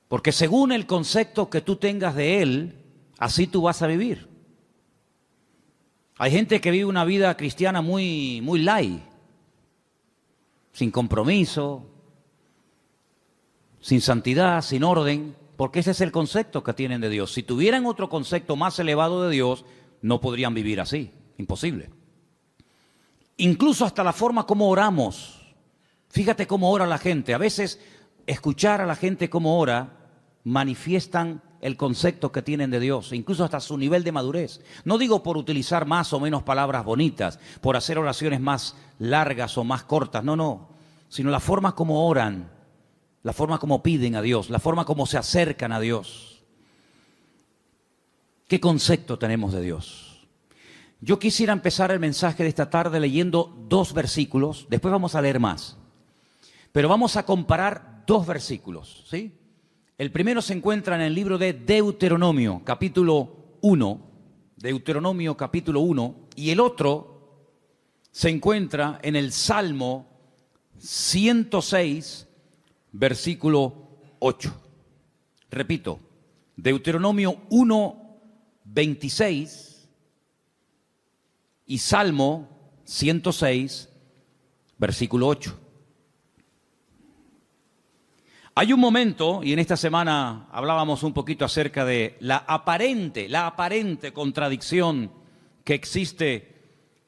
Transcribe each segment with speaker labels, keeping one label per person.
Speaker 1: Porque según el concepto que tú tengas de Él, así tú vas a vivir. Hay gente que vive una vida cristiana muy light, sin compromiso, sin santidad, sin orden, porque ese es el concepto que tienen de Dios. Si tuvieran otro concepto más elevado de Dios, no podrían vivir así, imposible. Incluso hasta la forma como oramos. Fíjate cómo ora la gente. A veces escuchar a la gente cómo ora manifiestan el concepto que tienen de Dios, incluso hasta su nivel de madurez. No digo por utilizar más o menos palabras bonitas, por hacer oraciones más largas o más cortas, no, sino la forma como oran, la forma como piden a Dios, la forma como se acercan a Dios. ¿Qué concepto tenemos de Dios? Yo quisiera empezar el mensaje de esta tarde leyendo 2 versículos, después vamos a leer más, pero vamos a comparar 2 versículos, ¿sí? El primero se encuentra en el libro de Deuteronomio, capítulo 1, Deuteronomio capítulo 1, y el otro se encuentra en el Salmo 106, versículo 8. Repito, Deuteronomio 1, 26 y Salmo 106, versículo 8. Hay un momento, y en esta semana hablábamos un poquito acerca de la aparente contradicción que existe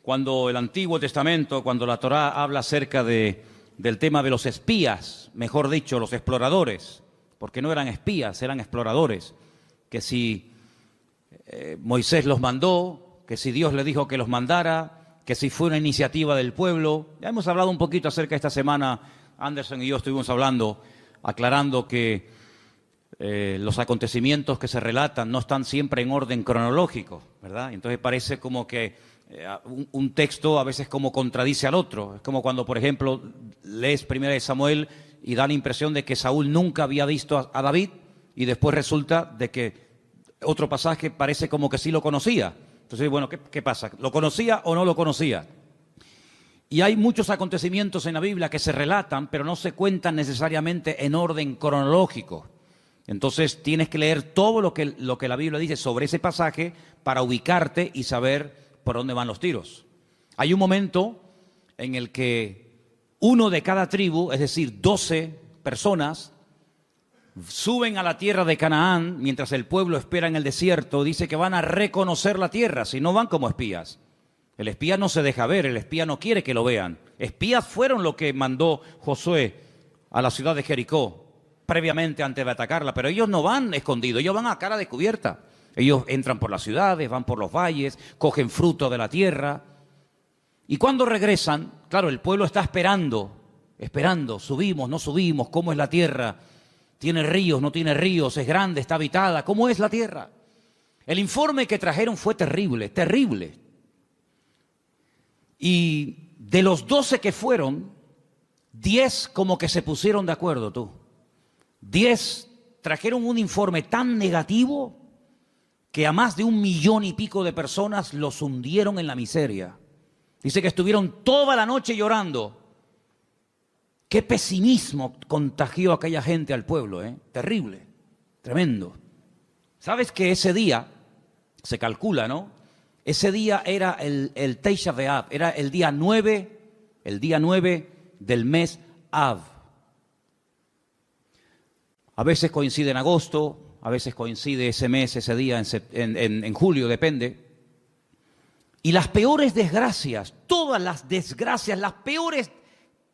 Speaker 1: cuando el Antiguo Testamento, cuando la Torá habla acerca del tema de los espías, mejor dicho, los exploradores, porque no eran espías, eran exploradores, que si Moisés los mandó, que si Dios le dijo que los mandara, que si fue una iniciativa del pueblo. Ya hemos hablado un poquito acerca de esta semana, Anderson y yo estuvimos hablando, aclarando que los acontecimientos que se relatan no están siempre en orden cronológico, ¿verdad? Entonces parece como que un texto a veces como contradice al otro. Es como cuando, por ejemplo, lees 1 Samuel y da la impresión de que Saúl nunca había visto a David y después resulta de que otro pasaje parece como que sí lo conocía. Entonces, bueno, ¿qué pasa? ¿Lo conocía o no lo conocía? Y hay muchos acontecimientos en la Biblia que se relatan, pero no se cuentan necesariamente en orden cronológico. Entonces tienes que leer todo lo que la Biblia dice sobre ese pasaje para ubicarte y saber por dónde van los tiros. Hay un momento en el que uno de cada tribu, es decir, 12 personas, suben a la tierra de Canaán mientras el pueblo espera en el desierto. Dice que van a reconocer la tierra, si no van como espías. El espía no se deja ver, el espía no quiere que lo vean. Espías fueron lo que mandó Josué a la ciudad de Jericó, previamente antes de atacarla, pero ellos no van escondidos, ellos van a cara descubierta. Ellos entran por las ciudades, van por los valles, cogen fruto de la tierra. Y cuando regresan, claro, el pueblo está esperando, subimos, no subimos, ¿cómo es la tierra? ¿Tiene ríos, no tiene ríos? ¿Es grande, está habitada? ¿Cómo es la tierra? El informe que trajeron fue terrible, terrible. Y de los 12 que fueron, 10 como que se pusieron de acuerdo, tú. 10 trajeron un informe tan negativo que a más de 1,000,000 y pico de personas los hundieron en la miseria. Dice que estuvieron toda la noche llorando. Qué pesimismo contagió aquella gente al pueblo, ¿eh? Terrible, tremendo. ¿Sabes que ese día, se calcula, ¿no? Ese día era el Tisha B'Av, era el día 9 del mes Av. A veces coincide en agosto, a veces coincide ese mes, ese día en julio, depende. Y las peores desgracias, todas las desgracias, las peores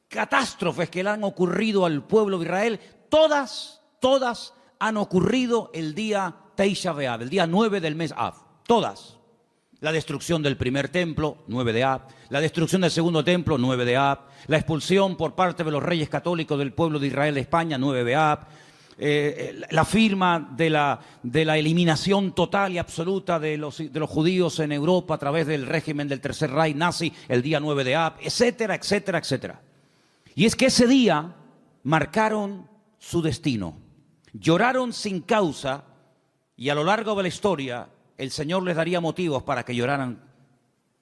Speaker 1: catástrofes que le han ocurrido al pueblo de Israel, todas han ocurrido el día Tisha B'Av, el día 9 del mes Av, todas. La destrucción del primer templo, 9 de Av. La destrucción del segundo templo, 9 de Av. La expulsión por parte de los reyes católicos del pueblo de Israel de España, 9 de Av. La firma de la eliminación total y absoluta de los judíos en Europa a través del régimen del Tercer Reich nazi, el día 9 de Av, etcétera, etcétera, etcétera. Y es que ese día marcaron su destino. Lloraron sin causa y a lo largo de la historia el Señor les daría motivos para que lloraran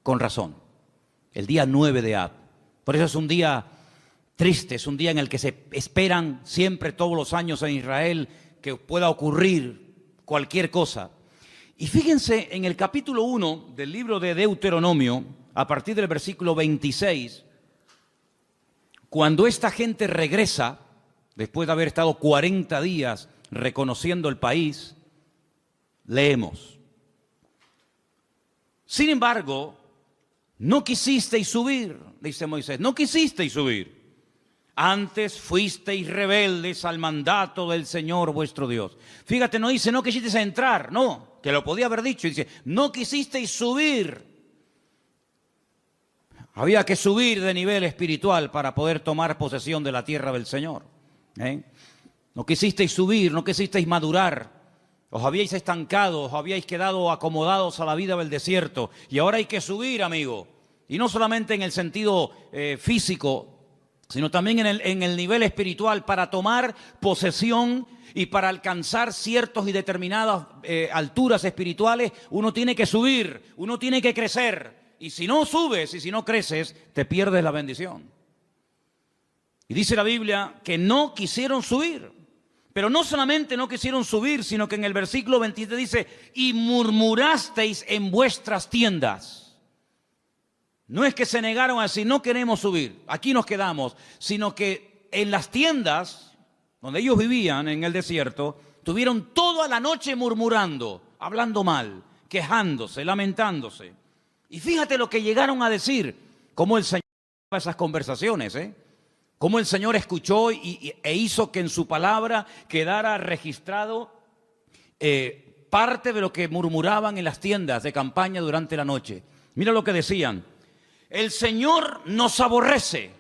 Speaker 1: con razón. El día 9 de Av. Por eso es un día triste, es un día en el que se esperan siempre todos los años en Israel que pueda ocurrir cualquier cosa. Y fíjense en el capítulo 1 del libro de Deuteronomio, a partir del versículo 26, cuando esta gente regresa, después de haber estado 40 días reconociendo el país, leemos: sin embargo, no quisisteis subir, dice Moisés, no quisisteis subir. Antes fuisteis rebeldes al mandato del Señor vuestro Dios. Fíjate, no dice no quisisteis entrar, no, que lo podía haber dicho. Dice, no quisisteis subir. Había que subir de nivel espiritual para poder tomar posesión de la tierra del Señor. No quisisteis subir, no quisisteis madurar. Os habíais estancado, os habíais quedado acomodados a la vida del desierto. Y ahora hay que subir, amigo. Y no solamente en el sentido físico, sino también en el nivel espiritual, para tomar posesión y para alcanzar ciertas y determinadas alturas espirituales. Uno tiene que subir, uno tiene que crecer. Y si no subes y si no creces, te pierdes la bendición. Y dice la Biblia que no quisieron subir. Pero no solamente no quisieron subir, sino que en el versículo 23 dice, y murmurasteis en vuestras tiendas. No es que se negaron a decir, no queremos subir, aquí nos quedamos, sino que en las tiendas donde ellos vivían en el desierto, tuvieron toda la noche murmurando, hablando mal, quejándose, lamentándose. Y fíjate lo que llegaron a decir, cómo el Señor esas conversaciones, cómo el Señor escuchó e hizo que en su palabra quedara registrado parte de lo que murmuraban en las tiendas de campaña durante la noche. Mira lo que decían. El Señor nos aborrece.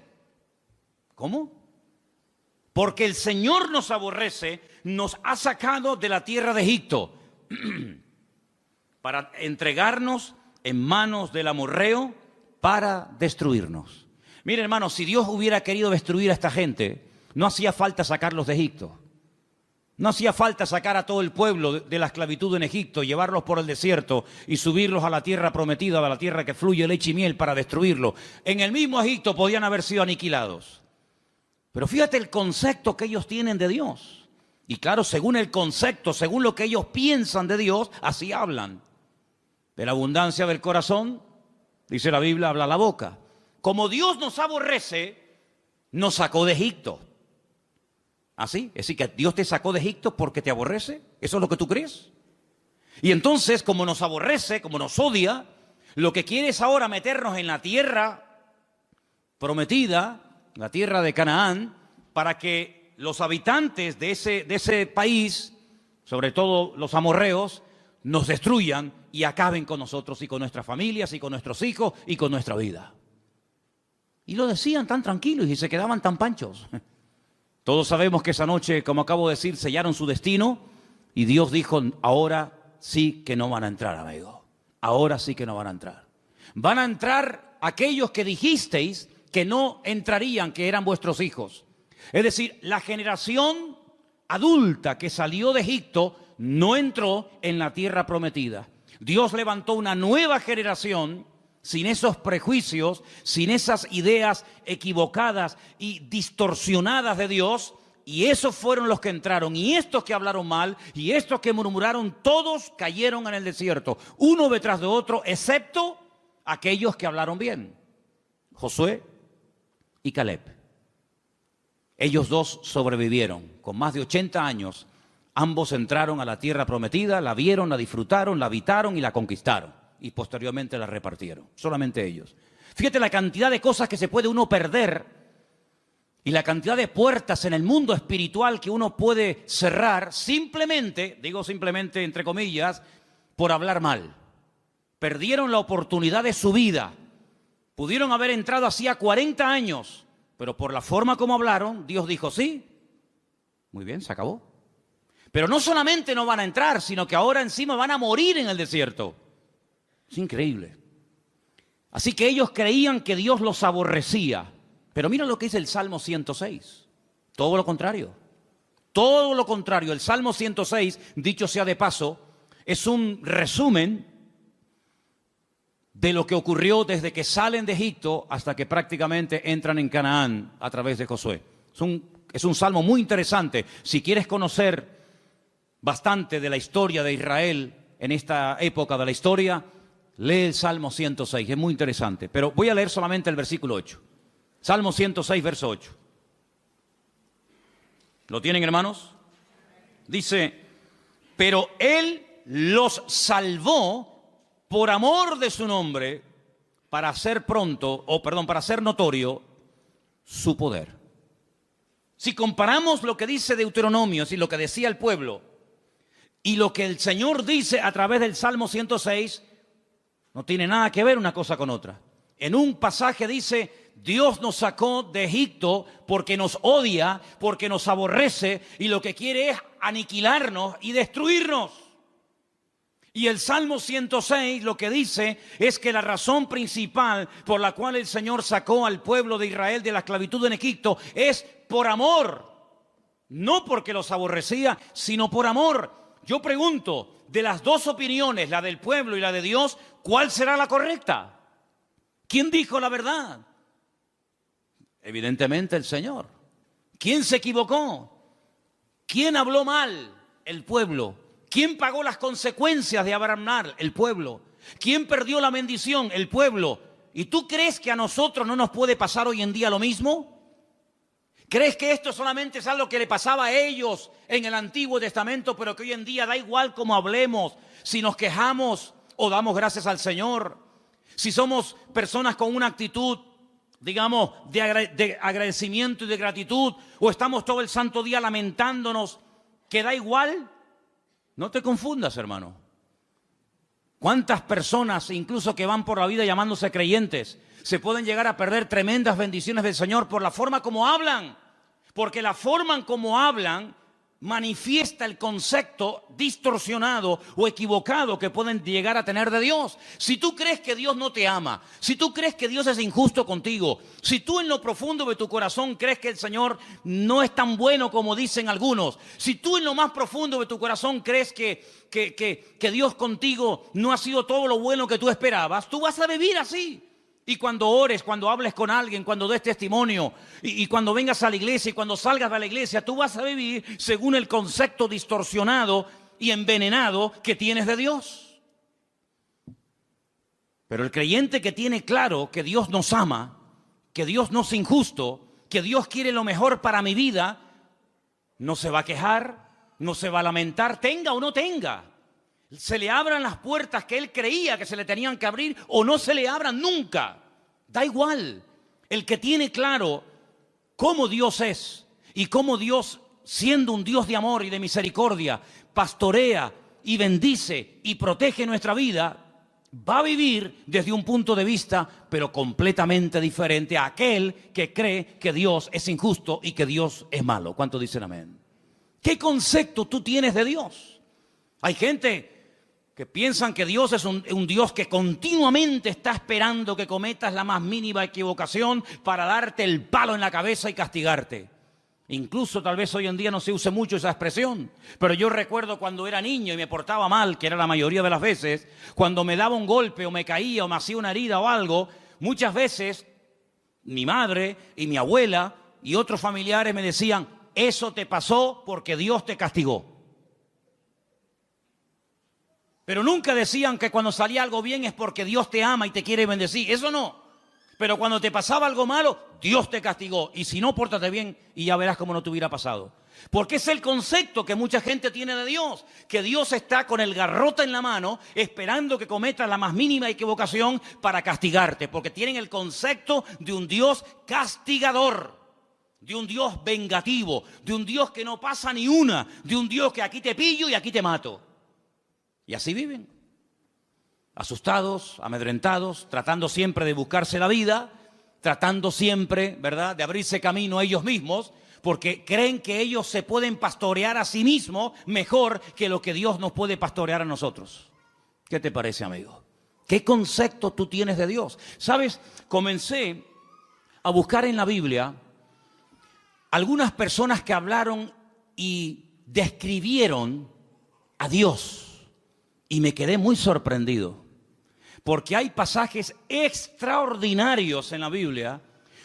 Speaker 1: ¿Cómo? Porque el Señor nos aborrece, nos ha sacado de la tierra de Egipto para entregarnos en manos del amorreo para destruirnos. Miren, hermanos, si Dios hubiera querido destruir a esta gente, no hacía falta sacarlos de Egipto. No hacía falta sacar a todo el pueblo de la esclavitud en Egipto, llevarlos por el desierto y subirlos a la tierra prometida, a la tierra que fluye leche y miel, para destruirlos. En el mismo Egipto podían haber sido aniquilados. Pero fíjate el concepto que ellos tienen de Dios. Y claro, según el concepto, según lo que ellos piensan de Dios, así hablan. De la abundancia del corazón, dice la Biblia, habla la boca. Como Dios nos aborrece, nos sacó de Egipto. ¿Así? Es decir, que Dios te sacó de Egipto porque te aborrece. ¿Eso es lo que tú crees? Y entonces, como nos aborrece, como nos odia, lo que quiere es ahora meternos en la tierra prometida, la tierra de Canaán, para que los habitantes de ese país, sobre todo los amorreos, nos destruyan y acaben con nosotros y con nuestras familias y con nuestros hijos y con nuestra vida. Y lo decían tan tranquilos y se quedaban tan panchos. Todos sabemos que esa noche, como acabo de decir, sellaron su destino y Dios dijo, ahora sí que no van a entrar, amigo. Ahora sí que no van a entrar. Van a entrar aquellos que dijisteis que no entrarían, que eran vuestros hijos. Es decir, la generación adulta que salió de Egipto no entró en la tierra prometida. Dios levantó una nueva generación sin esos prejuicios, sin esas ideas equivocadas y distorsionadas de Dios, y esos fueron los que entraron, y estos que hablaron mal, y estos que murmuraron, todos cayeron en el desierto, uno detrás de otro, excepto aquellos que hablaron bien, Josué y Caleb. Ellos dos sobrevivieron, con más de 80 años, ambos entraron a la tierra prometida, la vieron, la disfrutaron, la habitaron y la conquistaron. Y posteriormente la repartieron, solamente ellos. Fíjate la cantidad de cosas que se puede uno perder y la cantidad de puertas en el mundo espiritual que uno puede cerrar simplemente, digo simplemente entre comillas, por hablar mal. Perdieron la oportunidad de su vida. Pudieron haber entrado hacía 40 años, pero por la forma como hablaron, Dios dijo sí. Muy bien, se acabó. Pero no solamente no van a entrar, sino que ahora encima van a morir en el desierto. Es increíble. Así que ellos creían que Dios los aborrecía. Pero mira lo que dice el Salmo 106. Todo lo contrario. Todo lo contrario. El Salmo 106, dicho sea de paso, es un resumen de lo que ocurrió desde que salen de Egipto hasta que prácticamente entran en Canaán a través de Josué. Es un salmo muy interesante. Si quieres conocer bastante de la historia de Israel en esta época de la historia, lee el Salmo 106, es muy interesante. Pero voy a leer solamente el versículo 8. Salmo 106, verso 8. ¿Lo tienen, hermanos? Dice, pero Él los salvó por amor de su nombre, para hacer para hacer notorio su poder. Si comparamos lo que dice Deuteronomio, y lo que decía el pueblo, y lo que el Señor dice a través del Salmo 106, no tiene nada que ver una cosa con otra. En un pasaje dice, Dios nos sacó de Egipto porque nos odia, porque nos aborrece, y lo que quiere es aniquilarnos y destruirnos. Y el Salmo 106 lo que dice es que la razón principal por la cual el Señor sacó al pueblo de Israel de la esclavitud en Egipto es por amor. No porque los aborrecía, sino por amor. Yo pregunto, de las dos opiniones, la del pueblo y la de Dios, ¿cuál será la correcta? ¿Quién dijo la verdad? Evidentemente el Señor. ¿Quién se equivocó? ¿Quién habló mal? El pueblo. ¿Quién pagó las consecuencias de hablar? El pueblo. ¿Quién perdió la bendición? El pueblo. ¿Y tú crees que a nosotros no nos puede pasar hoy en día lo mismo? ¿Crees que esto solamente es algo que le pasaba a ellos en el Antiguo Testamento, pero que hoy en día da igual cómo hablemos, si nos quejamos o damos gracias al Señor? Si somos personas con una actitud, digamos, de agradecimiento y de gratitud, o estamos todo el santo día lamentándonos, que da igual. No te confundas, hermano. ¿Cuántas personas, incluso que van por la vida llamándose creyentes, se pueden llegar a perder tremendas bendiciones del Señor por la forma como hablan? Porque la forma en cómo hablan manifiesta el concepto distorsionado o equivocado que pueden llegar a tener de Dios. Si tú crees que Dios no te ama, si tú crees que Dios es injusto contigo, si tú en lo profundo de tu corazón crees que el Señor no es tan bueno como dicen algunos, si tú en lo más profundo de tu corazón crees que Dios contigo no ha sido todo lo bueno que tú esperabas, tú vas a vivir así. Y cuando ores, cuando hables con alguien, cuando des testimonio, y cuando vengas a la iglesia y cuando salgas de la iglesia, tú vas a vivir según el concepto distorsionado y envenenado que tienes de Dios. Pero el creyente que tiene claro que Dios nos ama, que Dios no es injusto, que Dios quiere lo mejor para mi vida, no se va a quejar, no se va a lamentar, tenga o no tenga. Se le abran las puertas que él creía que se le tenían que abrir o no se le abran nunca. Da igual. El que tiene claro cómo Dios es y cómo Dios, siendo un Dios de amor y de misericordia, pastorea y bendice y protege nuestra vida, va a vivir desde un punto de vista, pero completamente diferente a aquel que cree que Dios es injusto y que Dios es malo. ¿Cuántos dicen amén? ¿Qué concepto tú tienes de Dios? Hay gente que piensan que Dios es un Dios que continuamente está esperando que cometas la más mínima equivocación para darte el palo en la cabeza y castigarte. Incluso tal vez hoy en día no se use mucho esa expresión, pero yo recuerdo cuando era niño y me portaba mal, que era la mayoría de las veces, cuando me daba un golpe o me caía o me hacía una herida o algo, muchas veces mi madre y mi abuela y otros familiares me decían, eso te pasó porque Dios te castigó. Pero nunca decían que cuando salía algo bien es porque Dios te ama y te quiere bendecir. Eso no. Pero cuando te pasaba algo malo, Dios te castigó. Y si no, pórtate bien y ya verás cómo no te hubiera pasado. Porque es el concepto que mucha gente tiene de Dios. Que Dios está con el garrote en la mano esperando que cometas la más mínima equivocación para castigarte. Porque tienen el concepto de un Dios castigador. De un Dios vengativo. De un Dios que no pasa ni una. De un Dios que aquí te pillo y aquí te mato. Y así viven, asustados, amedrentados, tratando siempre de buscarse la vida, tratando siempre, ¿verdad?, de abrirse camino a ellos mismos, porque creen que ellos se pueden pastorear a sí mismos mejor que lo que Dios nos puede pastorear a nosotros. ¿Qué te parece, amigo? ¿Qué concepto tú tienes de Dios? ¿Sabes? Comencé a buscar en la Biblia algunas personas que hablaron y describieron a Dios. Y me quedé muy sorprendido, porque hay pasajes extraordinarios en la Biblia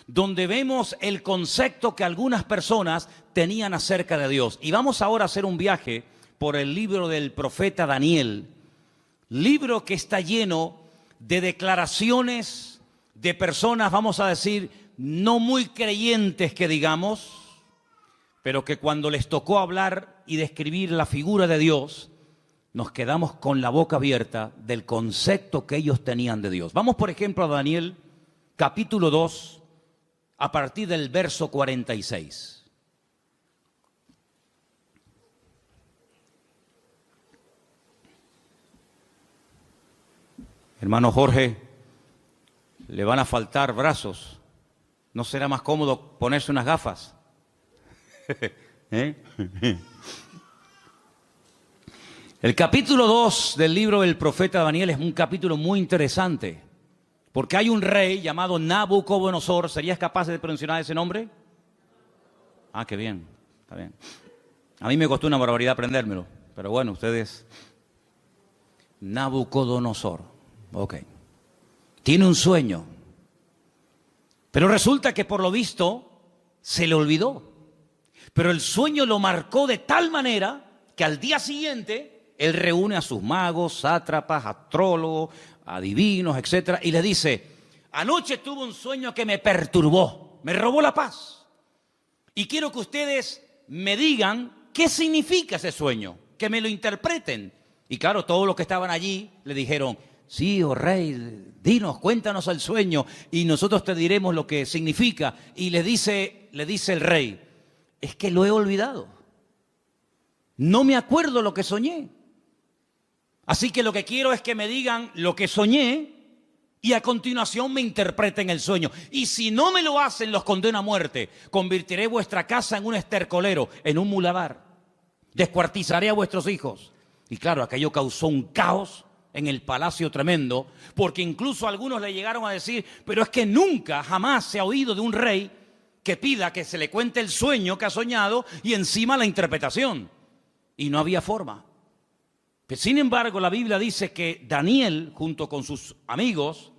Speaker 1: donde vemos el concepto que algunas personas tenían acerca de Dios. Y vamos ahora a hacer un viaje por el libro del profeta Daniel, libro que está lleno de declaraciones de personas, vamos a decir, no muy creyentes que digamos, pero que cuando les tocó hablar y describir la figura de Dios, nos quedamos con la boca abierta del concepto que ellos tenían de Dios. Vamos, por ejemplo, a Daniel, capítulo 2, a partir del verso 46. Hermano Jorge, le van a faltar brazos. ¿No será más cómodo ponerse unas gafas? ¿Eh? El capítulo 2 del libro del profeta Daniel es un capítulo muy interesante, porque hay un rey llamado Nabucodonosor. ¿Serías capaz de pronunciar ese nombre? Ah, qué bien, está bien. A mí me costó una barbaridad aprendérmelo, pero bueno, ustedes... Nabucodonosor. Ok. Tiene un sueño. Pero resulta que por lo visto se le olvidó. Pero el sueño lo marcó de tal manera que al día siguiente él reúne a sus magos, sátrapas, astrólogos, adivinos, etcétera, y le dice: anoche tuve un sueño que me perturbó, me robó la paz. Y quiero que ustedes me digan qué significa ese sueño, que me lo interpreten. Y claro, todos los que estaban allí le dijeron: sí, oh rey, dinos, cuéntanos el sueño y nosotros te diremos lo que significa. Y le dice el rey: es que lo he olvidado. No me acuerdo lo que soñé. Así que lo que quiero es que me digan lo que soñé y a continuación me interpreten el sueño. Y si no me lo hacen, los condeno a muerte. Convertiré vuestra casa en un estercolero, en un muladar. Descuartizaré a vuestros hijos. Y claro, aquello causó un caos en el palacio tremendo, porque incluso algunos le llegaron a decir: pero es que nunca, jamás se ha oído de un rey que pida que se le cuente el sueño que ha soñado y encima la interpretación. Y no había forma. Pero sin embargo, la Biblia dice que Daniel, junto con sus amigos,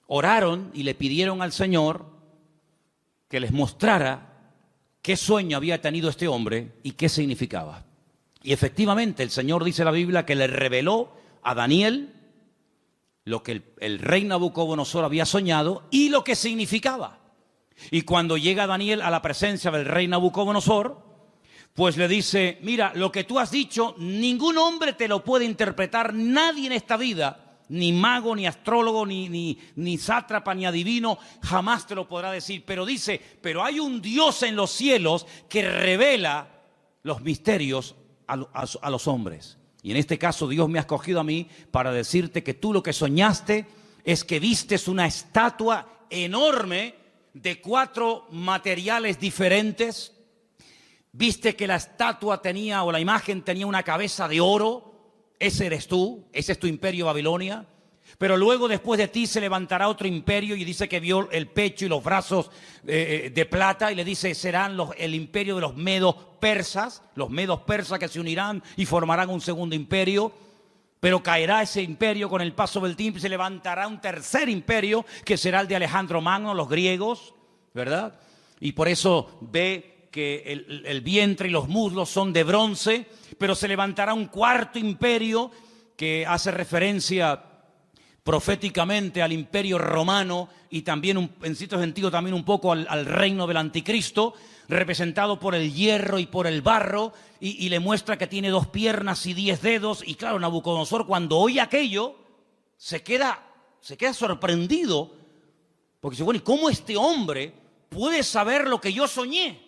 Speaker 1: oraron y le pidieron al Señor que les mostrara qué sueño había tenido este hombre y qué significaba. Y efectivamente, el Señor, dice la Biblia, que le reveló a Daniel lo que el rey Nabucodonosor había soñado y lo que significaba. Y cuando llega Daniel a la presencia del rey Nabucodonosor, pues le dice: mira, lo que tú has dicho, ningún hombre te lo puede interpretar, nadie en esta vida, ni mago, ni astrólogo, ni sátrapa, ni adivino, jamás te lo podrá decir. Pero dice: pero hay un Dios en los cielos que revela los misterios a los hombres. Y en este caso Dios me ha escogido a mí para decirte que tú lo que soñaste es que vistes una estatua enorme de 4 materiales diferentes. Viste que la estatua tenía, o la imagen tenía, una cabeza de oro. Ese eres tú, ese es tu imperio Babilonia. Pero luego después de ti se levantará otro imperio, y dice que vio el pecho y los brazos de plata, y le dice: serán el imperio de los medos persas que se unirán y formarán un segundo imperio. Pero caerá ese imperio con el paso del tiempo y se levantará un tercer imperio que será el de Alejandro Magno, los griegos, ¿verdad? Y por eso ve que el vientre y los muslos son de bronce, pero se levantará un cuarto imperio que hace referencia proféticamente al imperio romano y también, en cierto sentido, también un poco al reino del anticristo, representado por el hierro y por el barro, y le muestra que tiene 2 piernas y 10 dedos. Y claro, Nabucodonosor, cuando oye aquello, se queda sorprendido, porque dice: bueno, ¿y cómo este hombre puede saber lo que yo soñé?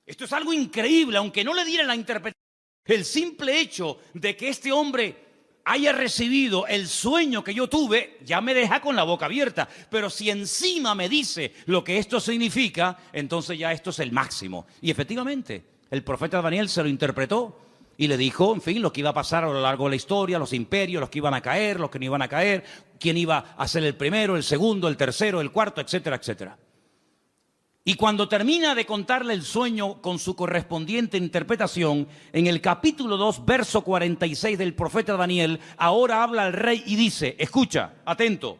Speaker 1: Esto es algo increíble, aunque no le dieran la interpretación. El simple hecho de que este hombre haya recibido el sueño que yo tuve, ya me deja con la boca abierta. Pero si encima me dice lo que esto significa, entonces ya esto es el máximo. Y efectivamente, el profeta Daniel se lo interpretó y le dijo, en fin, lo que iba a pasar a lo largo de la historia, los imperios, los que iban a caer, los que no iban a caer, quién iba a ser el primero, el segundo, el tercero, el cuarto, etcétera, etcétera. Y cuando termina de contarle el sueño con su correspondiente interpretación, en el capítulo 2, verso 46 del profeta Daniel, ahora habla el rey y dice: escucha, atento.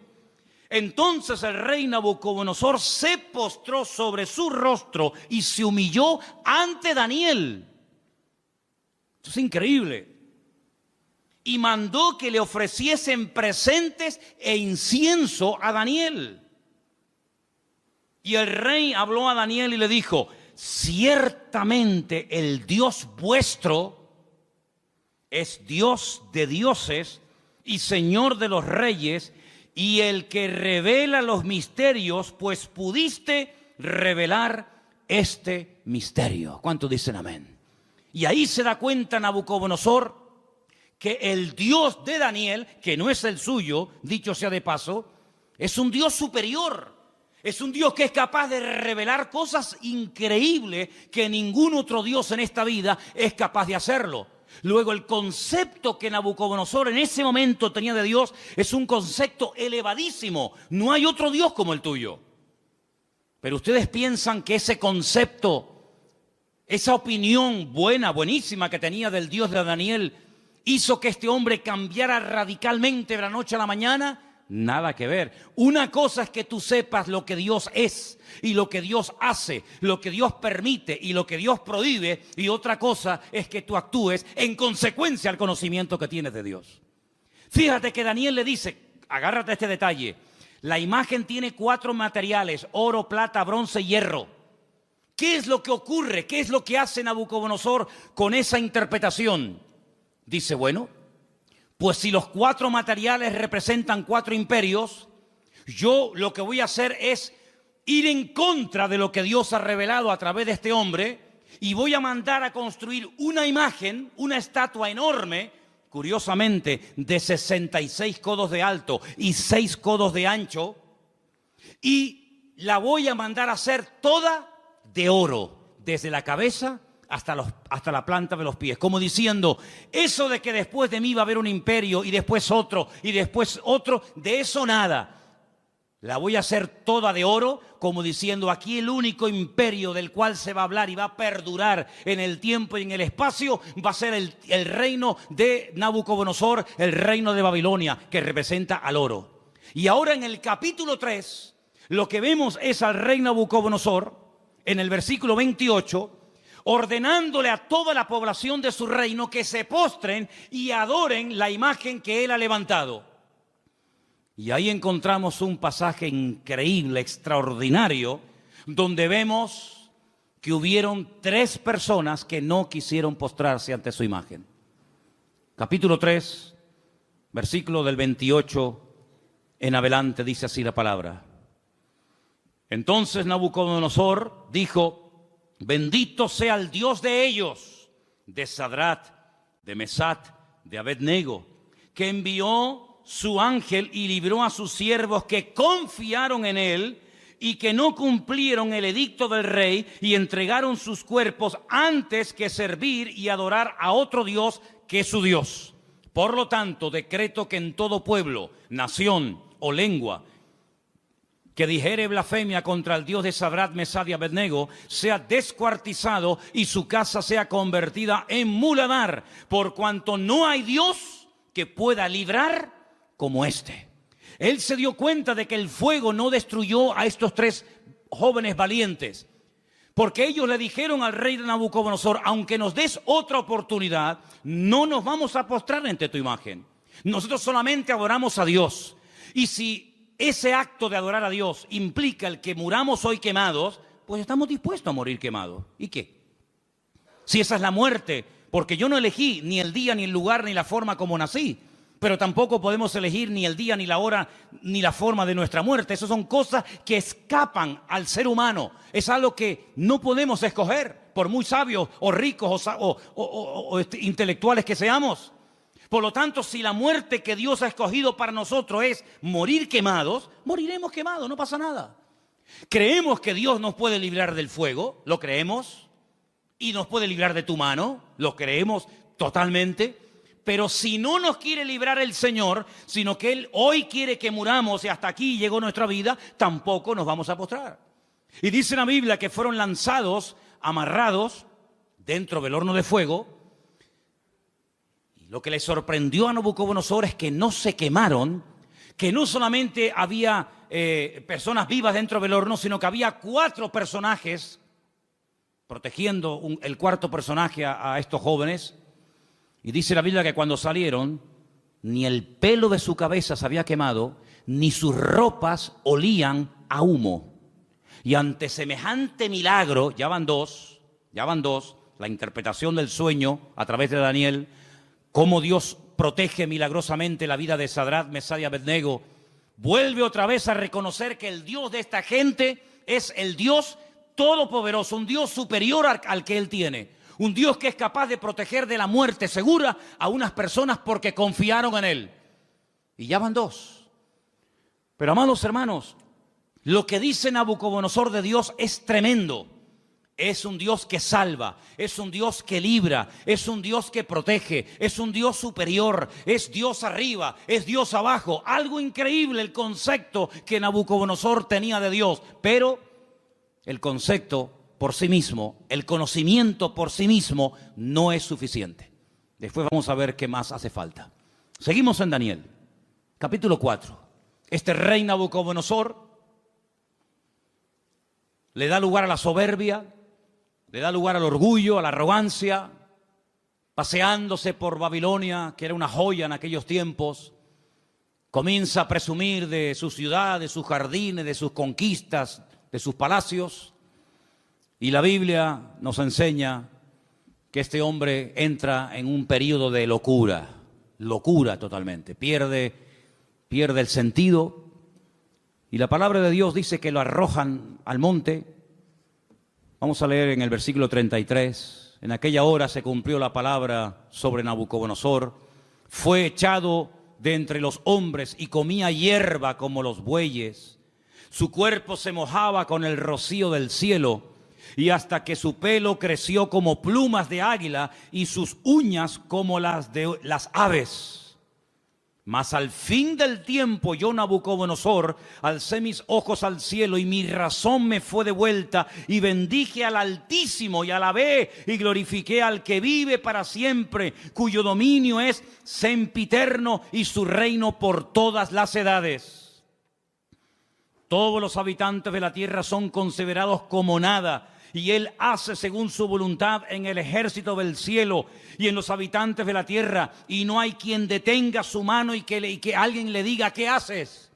Speaker 1: Entonces el rey Nabucodonosor se postró sobre su rostro y se humilló ante Daniel. O Esto es increíble. Y mandó que le ofreciesen presentes e incienso a Daniel. Y el rey habló a Daniel y le dijo: ciertamente el Dios vuestro es Dios de dioses y Señor de los reyes, y el que revela los misterios, pues pudiste revelar este misterio. ¿Cuántos dicen amén? Y ahí se da cuenta Nabucodonosor que el Dios de Daniel, que no es el suyo, dicho sea de paso, es un Dios superior. Es un Dios que es capaz de revelar cosas increíbles que ningún otro Dios en esta vida es capaz de hacerlo. Luego, el concepto que Nabucodonosor en ese momento tenía de Dios es un concepto elevadísimo. No hay otro Dios como el tuyo. Pero ustedes piensan que ese concepto, esa opinión buenísima que tenía del Dios de Daniel, hizo que este hombre cambiara radicalmente de la noche a la mañana. Nada que ver. Una cosa es que tú sepas lo que Dios es y lo que Dios hace, lo que Dios permite y lo que Dios prohíbe, y otra cosa es que tú actúes en consecuencia al conocimiento que tienes de Dios. Fíjate que Daniel le dice, agárrate a este detalle, la imagen tiene 4 materiales: oro, plata, bronce y hierro. ¿Qué es lo que ocurre? ¿Qué es lo que hace Nabucodonosor con esa interpretación? Dice, bueno, pues si los 4 materiales representan 4 imperios, yo lo que voy a hacer es ir en contra de lo que Dios ha revelado a través de este hombre, y voy a mandar a construir una imagen, una estatua enorme, curiosamente de 66 codos de alto y 6 codos de ancho, y la voy a mandar a hacer toda de oro, desde la cabeza hasta la planta de los pies, como diciendo, eso de que después de mí va a haber un imperio y después otro y después otro, de eso nada. La voy a hacer toda de oro, como diciendo, aquí el único imperio del cual se va a hablar y va a perdurar en el tiempo y en el espacio va a ser el reino de Nabucodonosor, el reino de Babilonia, que representa al oro. Y ahora en el capítulo 3, lo que vemos es al rey Nabucodonosor, en el versículo 28, ordenándole a toda la población de su reino que se postren y adoren la imagen que él ha levantado. Y ahí encontramos un pasaje increíble, extraordinario, donde vemos que hubieron 3 personas que no quisieron postrarse ante su imagen. Capítulo 3, versículo del 28 en adelante, dice así la palabra. Entonces Nabucodonosor dijo, bendito sea el Dios de ellos, de Sadrat, de Mesat, de Abednego, que envió su ángel y libró a sus siervos que confiaron en él y que no cumplieron el edicto del rey y entregaron sus cuerpos antes que servir y adorar a otro Dios que es su Dios. Por lo tanto, decreto que en todo pueblo, nación o lengua que dijere blasfemia contra el Dios de Sadrat, Mesad y Abednego, sea descuartizado y su casa sea convertida en muladar, por cuanto no hay Dios que pueda librar como este. Él se dio cuenta de que el fuego no destruyó a estos 3 jóvenes valientes, porque ellos le dijeron al rey de Nabucodonosor, aunque nos des otra oportunidad, no nos vamos a postrar ante tu imagen. Nosotros solamente adoramos a Dios. Y si ese acto de adorar a Dios implica el que muramos hoy quemados, pues estamos dispuestos a morir quemados. ¿Y qué? Si esa es la muerte, porque yo no elegí ni el día, ni el lugar, ni la forma como nací, pero tampoco podemos elegir ni el día, ni la hora, ni la forma de nuestra muerte. Esas son cosas que escapan al ser humano. Es algo que no podemos escoger, por muy sabios o ricos o intelectuales que seamos. Por lo tanto, si la muerte que Dios ha escogido para nosotros es morir quemados, moriremos quemados, no pasa nada. ¿Creemos que Dios nos puede librar del fuego? ¿Lo creemos? ¿Y nos puede librar de tu mano? ¿Lo creemos totalmente? Pero si no nos quiere librar el Señor, sino que Él hoy quiere que muramos y hasta aquí llegó nuestra vida, tampoco nos vamos a postrar. Y dice la Biblia que fueron lanzados, amarrados, dentro del horno de fuego. Lo que le sorprendió a Nabucodonosor es que no se quemaron, que no solamente había personas vivas dentro del horno, sino que había 4 personajes protegiendo el cuarto personaje a estos jóvenes. Y dice la Biblia que cuando salieron, ni el pelo de su cabeza se había quemado, ni sus ropas olían a humo. Y ante semejante milagro, ya van dos, la interpretación del sueño a través de Daniel, cómo Dios protege milagrosamente la vida de Sadrach, Mesach y Abednego, vuelve otra vez a reconocer que el Dios de esta gente es el Dios todopoderoso, un Dios superior al que él tiene, un Dios que es capaz de proteger de la muerte segura a unas personas porque confiaron en él. Y ya van dos. Pero amados hermanos, lo que dice Nabucodonosor de Dios es tremendo. Es un Dios que salva, es un Dios que libra, es un Dios que protege, es un Dios superior, es Dios arriba, es Dios abajo. Algo increíble el concepto que Nabucodonosor tenía de Dios. Pero el concepto por sí mismo, el conocimiento por sí mismo no es suficiente. Después vamos a ver qué más hace falta. Seguimos en Daniel, capítulo 4. Este rey Nabucodonosor le da lugar a la soberbia, le da lugar al orgullo, a la arrogancia, paseándose por Babilonia, que era una joya en aquellos tiempos. Comienza a presumir de su ciudad, de sus jardines, de sus conquistas, de sus palacios. Y la Biblia nos enseña que este hombre entra en un periodo de locura totalmente. Pierde el sentido. Y la palabra de Dios dice que lo arrojan al monte. Vamos a leer en el versículo 33. En aquella hora se cumplió la palabra sobre Nabucodonosor. Fue echado de entre los hombres y comía hierba como los bueyes. Su cuerpo se mojaba con el rocío del cielo, y hasta que su pelo creció como plumas de águila y sus uñas como las de las aves. Mas al fin del tiempo yo, Nabucodonosor, alcé mis ojos al cielo y mi razón me fue devuelta, y bendije al Altísimo y alabé y glorifiqué al que vive para siempre, cuyo dominio es sempiterno y su reino por todas las edades. Todos los habitantes de la tierra son considerados como nada, y él hace según su voluntad en el ejército del cielo y en los habitantes de la tierra, y no hay quien detenga su mano y que alguien le diga: ¿qué haces?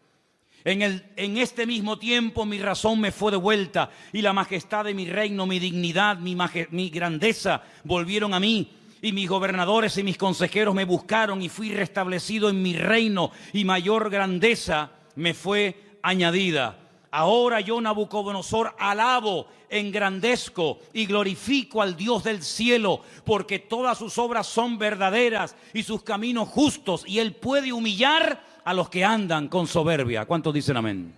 Speaker 1: En este mismo tiempo mi razón me fue devuelta, y la majestad de mi reino, mi dignidad, mi grandeza volvieron a mí. Y mis gobernadores y mis consejeros me buscaron, y fui restablecido en mi reino, y mayor grandeza me fue añadida. Ahora yo, Nabucodonosor, alabo, engrandezco y glorifico al Dios del cielo, porque todas sus obras son verdaderas y sus caminos justos, y él puede humillar a los que andan con soberbia. ¿Cuántos dicen amén?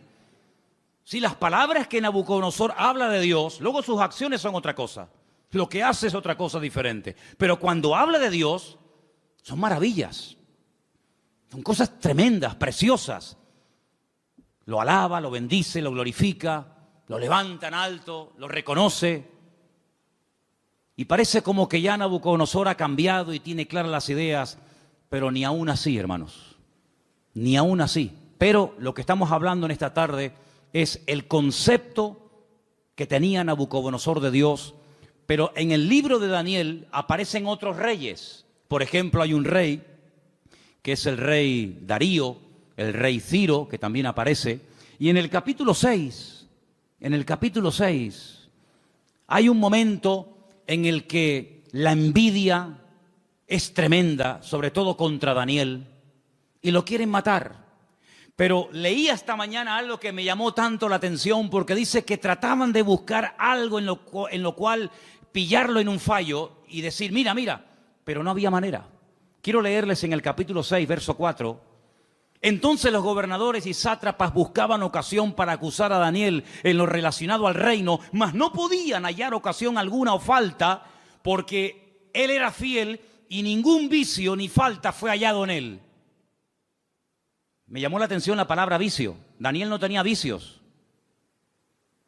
Speaker 1: Si las palabras que Nabucodonosor habla de Dios, luego sus acciones son otra cosa. Lo que hace es otra cosa diferente. Pero cuando habla de Dios, son maravillas. Son cosas tremendas, preciosas. Lo alaba, lo bendice, lo glorifica, lo levanta en alto, lo reconoce. Y parece como que ya Nabucodonosor ha cambiado y tiene claras las ideas, pero ni aún así, hermanos, ni aún así. Pero lo que estamos hablando en esta tarde es el concepto que tenía Nabucodonosor de Dios. Pero en el libro de Daniel aparecen otros reyes. Por ejemplo, hay un rey que es el rey Darío, el rey Ciro, que también aparece. Y en el capítulo 6, hay un momento en el que la envidia es tremenda, sobre todo contra Daniel, y lo quieren matar. Pero leí esta mañana algo que me llamó tanto la atención, porque dice que trataban de buscar algo en lo cual pillarlo en un fallo y decir: mira, pero no había manera. Quiero leerles en el capítulo 6, verso 4. Entonces los gobernadores y sátrapas buscaban ocasión para acusar a Daniel en lo relacionado al reino, mas no podían hallar ocasión alguna o falta, porque él era fiel y ningún vicio ni falta fue hallado en él. Me llamó la atención la palabra vicio. Daniel no tenía vicios.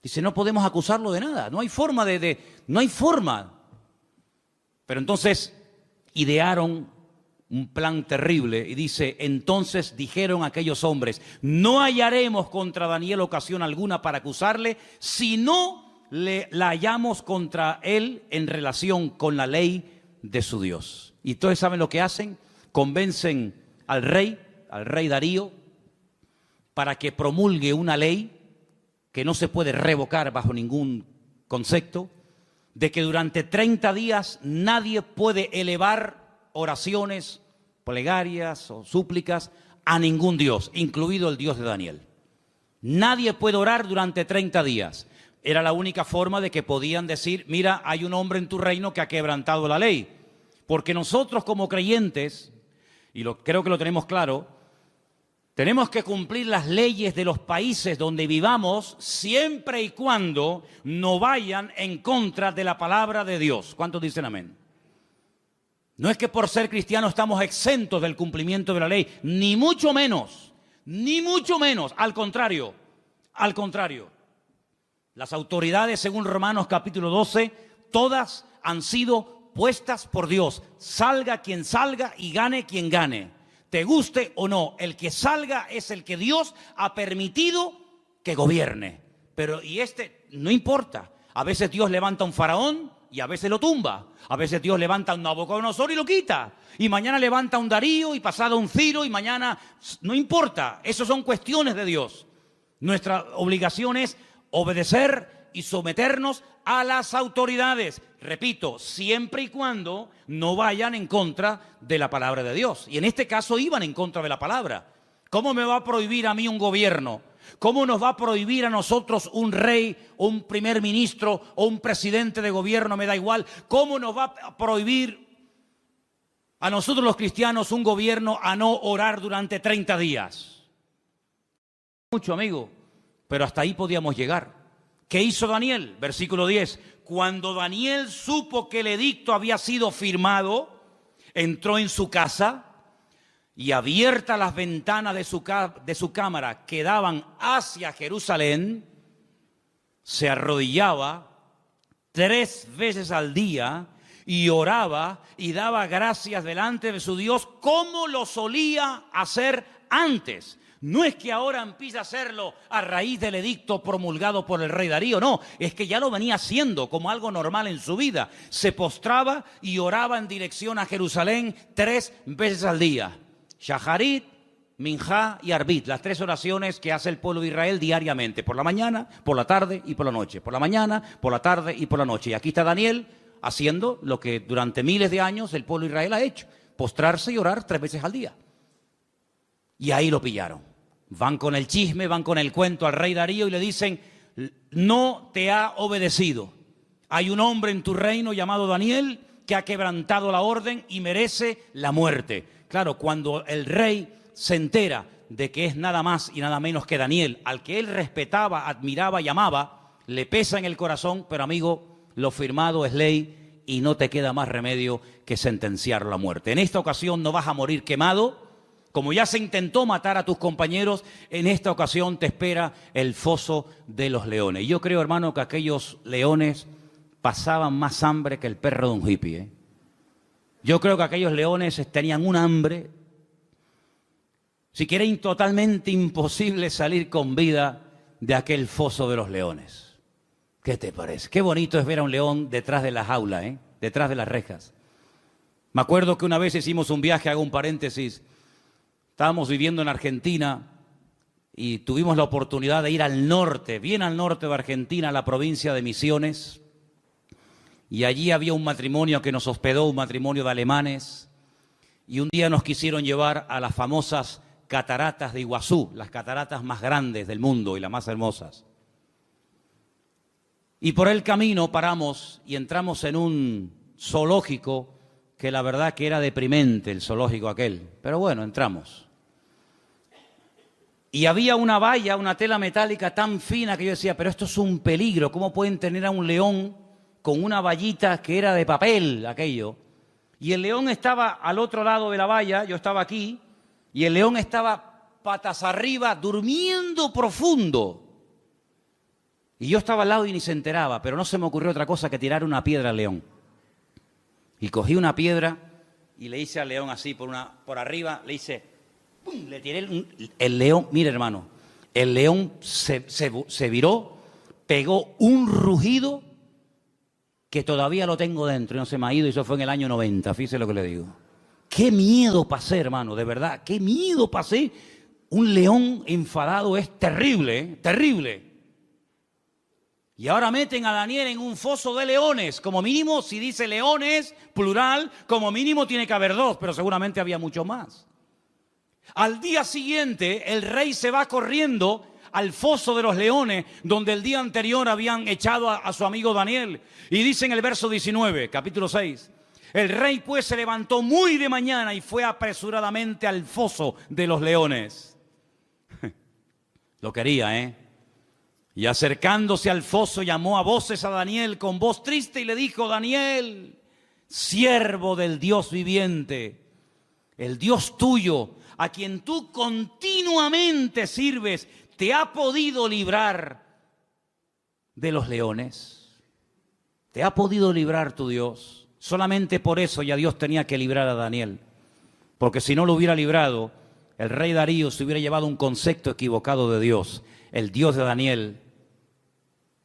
Speaker 1: Dice: no podemos acusarlo de nada, no hay forma no hay forma. Pero entonces idearon un plan terrible, y dice: entonces dijeron aquellos hombres: no hallaremos contra Daniel ocasión alguna para acusarle, si no la hallamos contra él en relación con la ley de su Dios. Y entonces, ¿saben lo que hacen? Convencen al rey Darío, para que promulgue una ley que no se puede revocar bajo ningún concepto, de que durante 30 días nadie puede elevar oraciones, plegarias o súplicas a ningún Dios, incluido el Dios de Daniel. Nadie puede orar durante 30 días. Era la única forma de que podían decir, mira, hay un hombre en tu reino que ha quebrantado la ley. Porque nosotros como creyentes, y creo que lo tenemos claro, tenemos que cumplir las leyes de los países donde vivamos siempre y cuando no vayan en contra de la palabra de Dios. ¿Cuántos dicen amén? No es que por ser cristianos estamos exentos del cumplimiento de la ley, ni mucho menos, al contrario. Las autoridades, según Romanos capítulo 12, todas han sido puestas por Dios. Salga quien salga y gane quien gane. Te guste o no, el que salga es el que Dios ha permitido que gobierne. Pero no importa. A veces Dios levanta un faraón y a veces lo tumba. A veces Dios levanta un Nabucodonosor y lo quita. Y mañana levanta un Darío y pasado un Ciro y mañana... No importa, eso son cuestiones de Dios. Nuestra obligación es obedecer y someternos a las autoridades. Repito, siempre y cuando no vayan en contra de la palabra de Dios. Y en este caso iban en contra de la palabra. ¿Cómo me va a prohibir a mí un gobierno? ¿Cómo nos va a prohibir a nosotros un rey, un primer ministro o un presidente de gobierno? Me da igual. ¿Cómo nos va a prohibir a nosotros los cristianos un gobierno a no orar durante 30 días? Mucho, amigo, pero hasta ahí podíamos llegar. ¿Qué hizo Daniel? Versículo 10. Cuando Daniel supo que el edicto había sido firmado, entró en su casa y abiertas las ventanas de su cámara que daban hacia Jerusalén, se arrodillaba 3 veces al día y oraba y daba gracias delante de su Dios como lo solía hacer antes. No es que ahora empiece a hacerlo a raíz del edicto promulgado por el rey Darío, no, es que ya lo venía haciendo como algo normal en su vida. Se postraba y oraba en dirección a Jerusalén 3 veces al día. Shaharit, Minjá y Arbit, las 3 oraciones que hace el pueblo de Israel diariamente, por la mañana, por la tarde y por la noche. Por la mañana, por la tarde y por la noche. Y aquí está Daniel haciendo lo que durante miles de años el pueblo de Israel ha hecho, postrarse y orar 3 veces al día. Y ahí lo pillaron. Van con el chisme, van con el cuento al rey Darío y le dicen, no te ha obedecido. Hay un hombre en tu reino llamado Daniel que ha quebrantado la orden y merece la muerte. Claro, cuando el rey se entera de que es nada más y nada menos que Daniel, al que él respetaba, admiraba y amaba, le pesa en el corazón, pero amigo, lo firmado es ley y no te queda más remedio que sentenciarlo a muerte. En esta ocasión no vas a morir quemado. Como ya se intentó matar a tus compañeros, en esta ocasión te espera el foso de los leones. Y yo creo, hermano, que aquellos leones pasaban más hambre que el perro de un hippie, ¿eh? Yo creo que aquellos leones tenían un hambre, si quieren, totalmente imposible salir con vida de aquel foso de los leones. ¿Qué te parece? Qué bonito es ver a un león detrás de la jaula, ¿eh? Detrás de las rejas. Me acuerdo que una vez hicimos un viaje, hago un paréntesis. Estábamos viviendo en Argentina y tuvimos la oportunidad de ir al norte, bien al norte de Argentina, a la provincia de Misiones. Y allí había un matrimonio que nos hospedó, un matrimonio de alemanes. Y un día nos quisieron llevar a las famosas cataratas de Iguazú, las cataratas más grandes del mundo y las más hermosas. Y por el camino paramos y entramos en un zoológico que la verdad que era deprimente, el zoológico aquel. Pero bueno, entramos. Y había una valla, una tela metálica tan fina que yo decía, pero esto es un peligro. ¿Cómo pueden tener a un león con una vallita que era de papel, aquello? Y el león estaba al otro lado de la valla, yo estaba aquí, y el león estaba patas arriba, durmiendo profundo. Y yo estaba al lado y ni se enteraba, pero no se me ocurrió otra cosa que tirar una piedra al león. Y cogí una piedra y le hice al león así por arriba, le hice... ¡Pum! Le tiré el león, mire hermano, el león se viró, pegó un rugido que todavía lo tengo dentro y no se me ha ido, y eso fue en el año 90, fíjese lo que le digo. Qué miedo pasé, hermano, de verdad, qué miedo pasé. Un león enfadado es terrible, ¿eh? Terrible. Y ahora meten a Daniel en un foso de leones. Como mínimo, si dice leones, plural, como mínimo tiene que haber 2, pero seguramente había mucho más. Al día siguiente, el rey se va corriendo al foso de los leones, donde el día anterior habían echado a su amigo Daniel. Y dice en el verso 19, capítulo 6, el rey pues se levantó muy de mañana y fue apresuradamente al foso de los leones. Lo quería, ¿eh? Y acercándose al foso llamó a voces a Daniel con voz triste y le dijo: Daniel, siervo del Dios viviente, el Dios tuyo, a quien tú continuamente sirves, ¿te ha podido librar de los leones? ¿Te ha podido librar tu Dios? Solamente por eso ya Dios tenía que librar a Daniel, porque si no lo hubiera librado, el rey Darío se hubiera llevado un concepto equivocado de Dios. El Dios de Daniel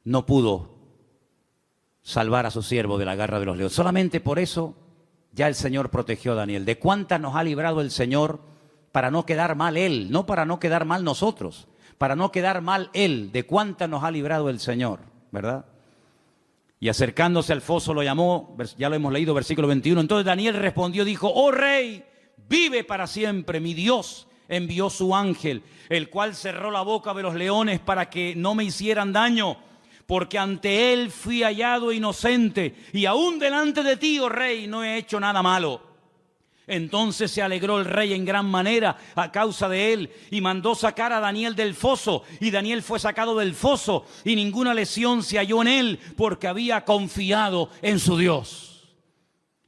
Speaker 1: no pudo salvar a su siervo de la garra de los leones. Solamente por eso ya el Señor protegió a Daniel. ¿De cuántas nos ha librado el Señor para no quedar mal Él? No para no quedar mal nosotros, para no quedar mal Él. ¿De cuántas nos ha librado el Señor? ¿Verdad? Y acercándose al foso lo llamó, ya lo hemos leído, versículo 21. Entonces Daniel respondió, dijo: oh rey, vive para siempre, mi Dios envió su ángel, el cual cerró la boca de los leones para que no me hicieran daño, porque ante él fui hallado inocente, y aún delante de ti, oh rey, no he hecho nada malo. Entonces se alegró el rey en gran manera a causa de él, y mandó sacar a Daniel del foso, y Daniel fue sacado del foso, y ninguna lesión se halló en él, porque había confiado en su Dios.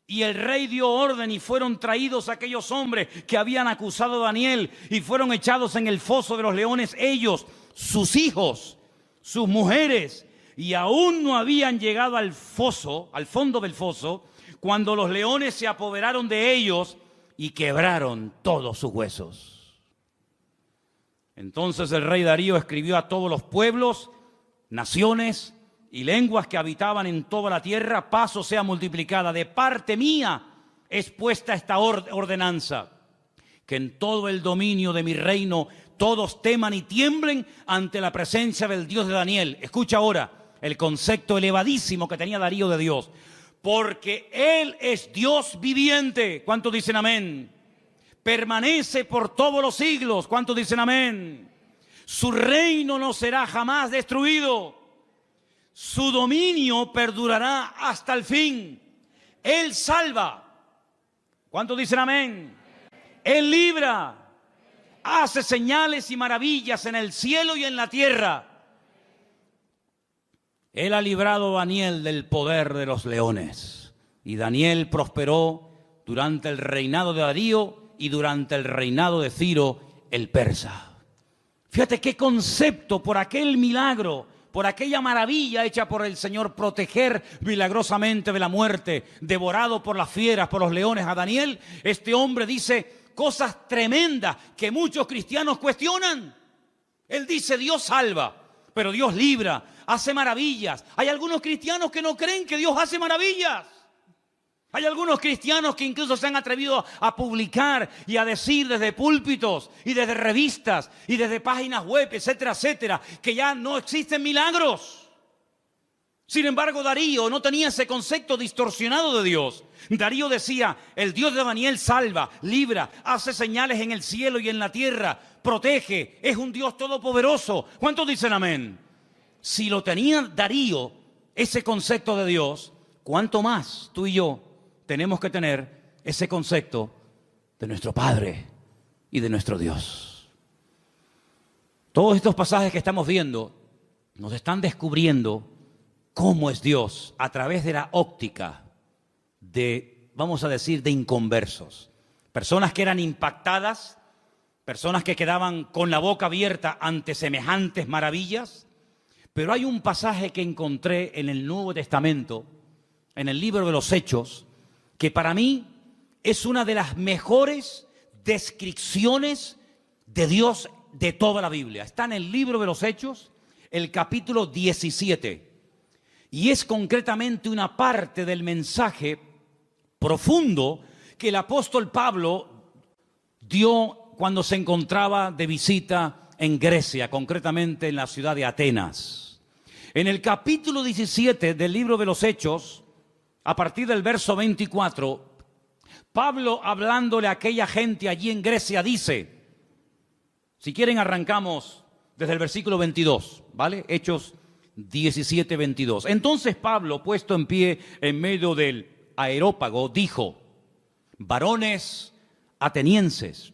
Speaker 1: Y el rey dio orden, y fueron traídos aquellos hombres que habían acusado a Daniel, y fueron echados en el foso de los leones, ellos, sus hijos, sus mujeres, y aún no habían llegado al foso, al fondo del foso, cuando los leones se apoderaron de ellos y quebraron todos sus huesos. Entonces el rey Darío escribió a todos los pueblos, naciones y lenguas que habitaban en toda la tierra: paz os sea multiplicada. De parte mía es puesta esta ordenanza, que en todo el dominio de mi reino todos teman y tiemblen ante la presencia del Dios de Daniel. Escucha ahora el concepto elevadísimo que tenía Darío de Dios. Porque Él es Dios viviente. ¿Cuántos dicen amén? Permanece por todos los siglos. ¿Cuántos dicen amén? Su reino no será jamás destruido. Su dominio perdurará hasta el fin. Él salva. ¿Cuántos dicen amén? Él libra. Hace señales y maravillas en el cielo y en la tierra. Él ha librado a Daniel del poder de los leones. Y Daniel prosperó durante el reinado de Darío y durante el reinado de Ciro el persa. Fíjate qué concepto, por aquel milagro, por aquella maravilla hecha por el Señor, proteger milagrosamente de la muerte, devorado por las fieras, por los leones a Daniel. Este hombre dice cosas tremendas que muchos cristianos cuestionan. Él dice: Dios salva, pero Dios libra, hace maravillas. Hay algunos cristianos que no creen que Dios hace maravillas. Hay algunos cristianos que incluso se han atrevido a publicar y a decir desde púlpitos y desde revistas y desde páginas web, etcétera, etcétera, que ya no existen milagros. Sin embargo, Darío no tenía ese concepto distorsionado de Dios. Darío decía: el Dios de Daniel salva, libra, hace señales en el cielo y en la tierra, protege, es un Dios todopoderoso. ¿Cuántos dicen amén? Si lo tenía Darío, ese concepto de Dios, ¿cuánto más tú y yo tenemos que tener ese concepto de nuestro Padre y de nuestro Dios? Todos estos pasajes que estamos viendo nos están descubriendo cómo es Dios a través de la óptica de, vamos a decir, de inconversos. Personas que eran impactadas, personas que quedaban con la boca abierta ante semejantes maravillas. Pero hay un pasaje que encontré en el Nuevo Testamento, en el libro de los Hechos, que para mí es una de las mejores descripciones de Dios de toda la Biblia. Está en el libro de los Hechos, el capítulo 17. Y es concretamente una parte del mensaje profundo que el apóstol Pablo dio cuando se encontraba de visita en Grecia, concretamente en la ciudad de Atenas. En el capítulo 17 del libro de los Hechos, a partir del verso 24, Pablo, hablándole a aquella gente allí en Grecia, dice, si quieren arrancamos desde el versículo 22, ¿vale? Hechos 17, 22. Entonces Pablo, puesto en pie en medio del Areópago, dijo, varones atenienses,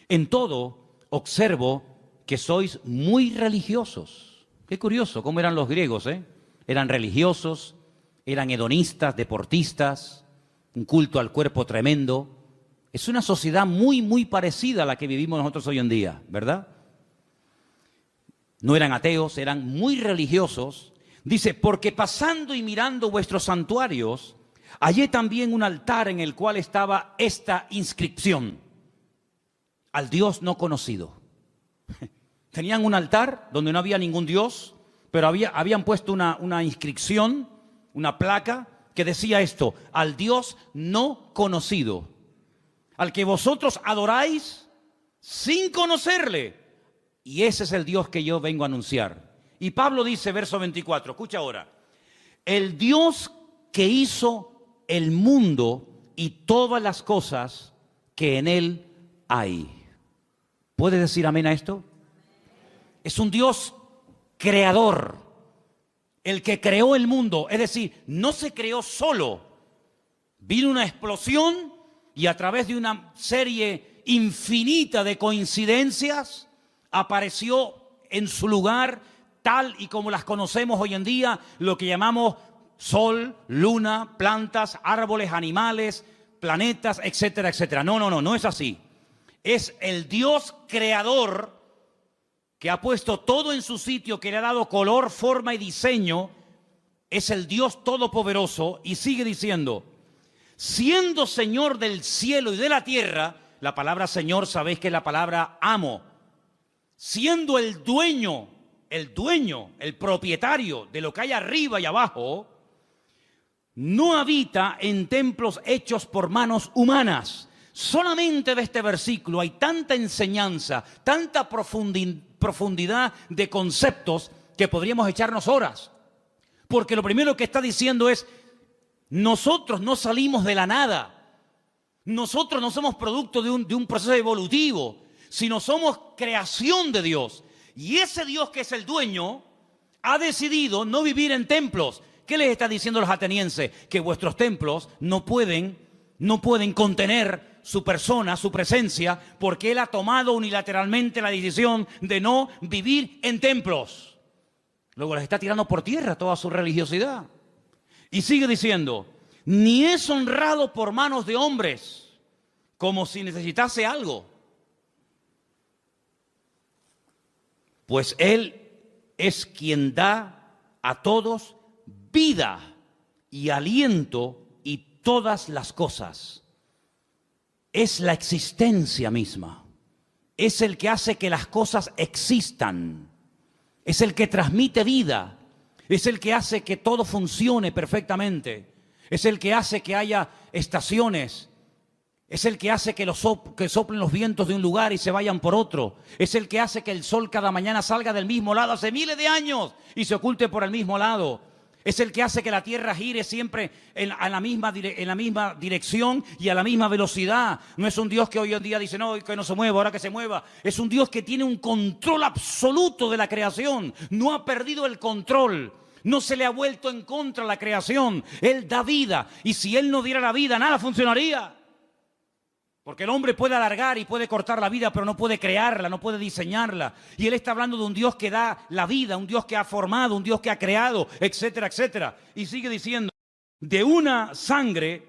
Speaker 1: en todo observo que sois muy religiosos. Qué curioso cómo eran los griegos, ¿eh? Eran religiosos, eran hedonistas, deportistas, un culto al cuerpo tremendo. Es una sociedad muy, muy parecida a la que vivimos nosotros hoy en día, ¿verdad? No eran ateos, eran muy religiosos. Dice, porque pasando y mirando vuestros santuarios, hallé también un altar en el cual estaba esta inscripción, al Dios no conocido. Tenían un altar donde no había ningún Dios, pero habían puesto una inscripción, una placa que decía esto, al Dios no conocido, al que vosotros adoráis sin conocerle. Y ese es el Dios que yo vengo a anunciar. Y Pablo dice, verso 24, escucha ahora, el Dios que hizo el mundo y todas las cosas que en él hay. ¿Puede decir amén a esto? Es un Dios creador, el que creó el mundo, es decir, no se creó solo. Vino una explosión y a través de una serie infinita de coincidencias apareció en su lugar, tal y como las conocemos hoy en día, lo que llamamos sol, luna, plantas, árboles, animales, planetas, etcétera, etcétera. No es así. Es el Dios creador que ha puesto todo en su sitio, que le ha dado color, forma y diseño. Es el Dios todopoderoso y sigue diciendo, siendo Señor del cielo y de la tierra, la palabra Señor sabéis que es la palabra amo, siendo el dueño, el propietario de lo que hay arriba y abajo, no habita en templos hechos por manos humanas. Solamente de este versículo hay tanta enseñanza, tanta profundidad de conceptos que podríamos echarnos horas. Porque lo primero que está diciendo es, nosotros no salimos de la nada. Nosotros no somos producto de un proceso evolutivo, sino somos creación de Dios. Y ese Dios que es el dueño ha decidido no vivir en templos. ¿Qué les está diciendo los atenienses? Que vuestros templos no pueden contener su persona, su presencia, porque Él ha tomado unilateralmente la decisión de no vivir en templos. Luego les está tirando por tierra toda su religiosidad. Y sigue diciendo, ni es honrado por manos de hombres, como si necesitase algo. Pues Él es quien da a todos vida y aliento y todas las cosas. Es la existencia misma. Es el que hace que las cosas existan. Es el que transmite vida. Es el que hace que todo funcione perfectamente. Es el que hace que haya estaciones. Es el que hace que soplen los vientos de un lugar y se vayan por otro. Es el que hace que el sol cada mañana salga del mismo lado hace miles de años y se oculte por el mismo lado. Es el que hace que la tierra gire siempre en la misma dirección y a la misma velocidad. No es un Dios que hoy en día dice, no, que no se mueva, ahora que se mueva. Es un Dios que tiene un control absoluto de la creación. No ha perdido el control. No se le ha vuelto en contra la creación. Él da vida. Y si Él no diera la vida, nada funcionaría. Porque el hombre puede alargar y puede cortar la vida, pero no puede crearla, no puede diseñarla. Y Él está hablando de un Dios que da la vida, un Dios que ha formado, un Dios que ha creado, etcétera, etcétera. Y sigue diciendo, de una sangre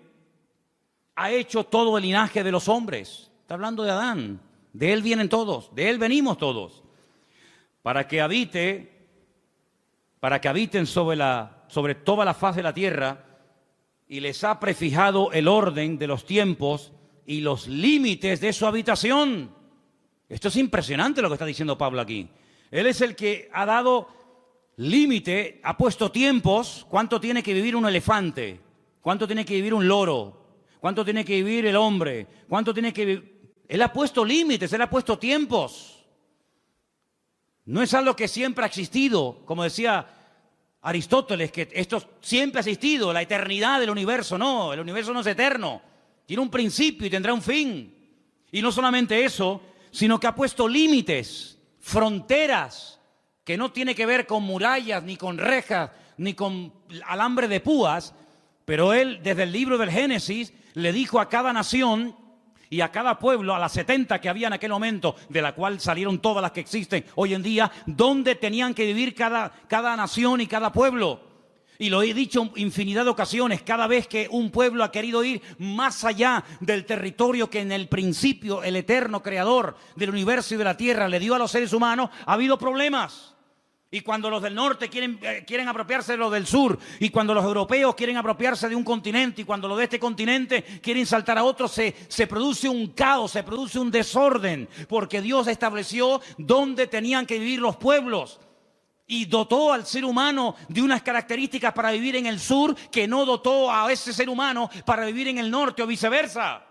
Speaker 1: ha hecho todo el linaje de los hombres. Está hablando de Adán. De Él vienen todos, de Él venimos todos. Para que habiten sobre toda la faz de la tierra, y les ha prefijado el orden de los tiempos y los límites de su habitación. Esto es impresionante lo que está diciendo Pablo aquí. Él es el que ha dado límite, ha puesto tiempos. ¿Cuánto tiene que vivir un elefante? ¿Cuánto tiene que vivir un loro? ¿Cuánto tiene que vivir el hombre? ¿Cuánto tiene que vivir? Él ha puesto límites, Él ha puesto tiempos. No es algo que siempre ha existido, como decía Aristóteles, que esto siempre ha existido, la eternidad del universo. No, el universo no es eterno. Tiene un principio y tendrá un fin. Y no solamente eso, sino que ha puesto límites, fronteras, que no tiene que ver con murallas, ni con rejas, ni con alambre de púas. Pero Él, desde el libro del Génesis, le dijo a cada nación y a cada pueblo, a las 70 que había en aquel momento, de la cual salieron todas las que existen hoy en día, dónde tenían que vivir cada nación y cada pueblo. Y lo he dicho infinidad de ocasiones, cada vez que un pueblo ha querido ir más allá del territorio que en el principio el eterno creador del universo y de la tierra le dio a los seres humanos, ha habido problemas. Y cuando los del norte quieren apropiarse de los del sur, y cuando los europeos quieren apropiarse de un continente, y cuando los de este continente quieren saltar a otro, se produce un caos, se produce un desorden, porque Dios estableció dónde tenían que vivir los pueblos. Y dotó al ser humano de unas características para vivir en el sur que no dotó a ese ser humano para vivir en el norte o viceversa.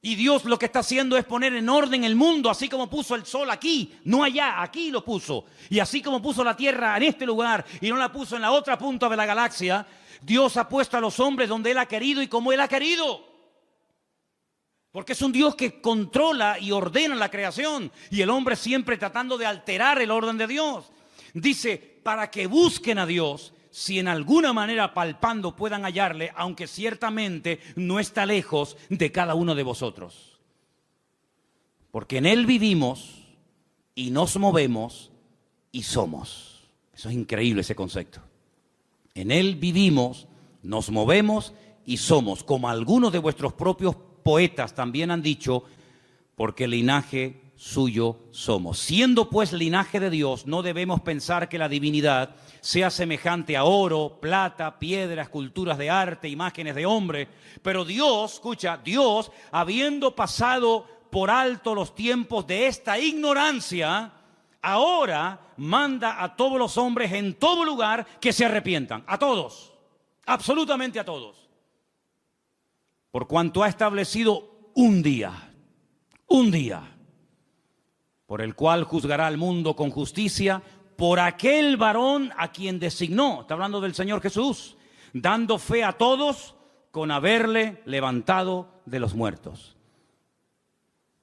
Speaker 1: Y Dios lo que está haciendo es poner en orden el mundo, así como puso el sol aquí, no allá, aquí lo puso. Y así como puso la tierra en este lugar y no la puso en la otra punta de la galaxia, Dios ha puesto a los hombres donde Él ha querido y como Él ha querido. Porque es un Dios que controla y ordena la creación, y el hombre siempre tratando de alterar el orden de Dios. Dice, para que busquen a Dios, si en alguna manera palpando puedan hallarle, aunque ciertamente no está lejos de cada uno de vosotros. Porque en Él vivimos y nos movemos y somos. Eso es increíble, ese concepto. En Él vivimos, nos movemos y somos, como algunos de vuestros propios poetas también han dicho, porque linaje suyo somos. Siendo pues linaje de Dios, no debemos pensar que la divinidad sea semejante a oro, plata, piedras, esculturas de arte, imágenes de hombre. Pero Dios, escucha, Dios, habiendo pasado por alto los tiempos de esta ignorancia, ahora manda a todos los hombres en todo lugar que se arrepientan. A todos, absolutamente a todos. Por cuanto ha establecido un día, por el cual juzgará al mundo con justicia, por aquel varón a quien designó, está hablando del Señor Jesús, dando fe a todos con haberle levantado de los muertos.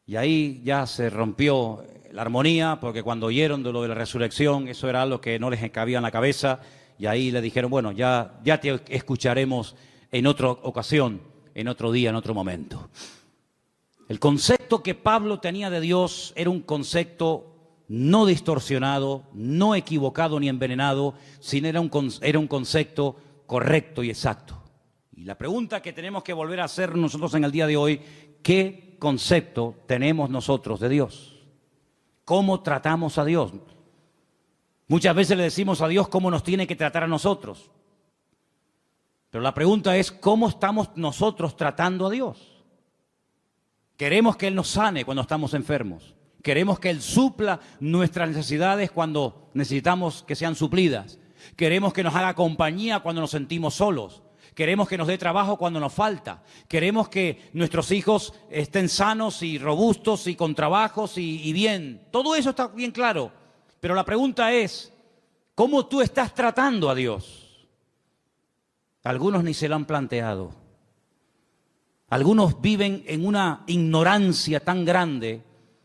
Speaker 1: Y ahí ya se rompió la armonía, porque cuando oyeron de lo de la resurrección, eso era algo que no les cabía en la cabeza, y ahí le dijeron, bueno, ya te escucharemos en otra ocasión, en otro día, en otro momento. El concepto que Pablo tenía de Dios era un concepto no distorsionado, no equivocado ni envenenado, sino era un concepto correcto y exacto. Y la pregunta que tenemos que volver a hacer nosotros en el día de hoy, ¿qué concepto tenemos nosotros de Dios? ¿Cómo tratamos a Dios? Muchas veces le decimos a Dios cómo nos tiene que tratar a nosotros. Pero la pregunta es, ¿cómo estamos nosotros tratando a Dios? Queremos que Él nos sane cuando estamos enfermos. Queremos que Él supla nuestras necesidades cuando necesitamos que sean suplidas. Queremos que nos haga compañía cuando nos sentimos solos. Queremos que nos dé trabajo cuando nos falta. Queremos que nuestros hijos estén sanos y robustos y con trabajos y bien. Todo eso está bien claro. Pero la pregunta es, ¿cómo tú estás tratando a Dios? Algunos ni se lo han planteado. Algunos viven en una ignorancia tan grande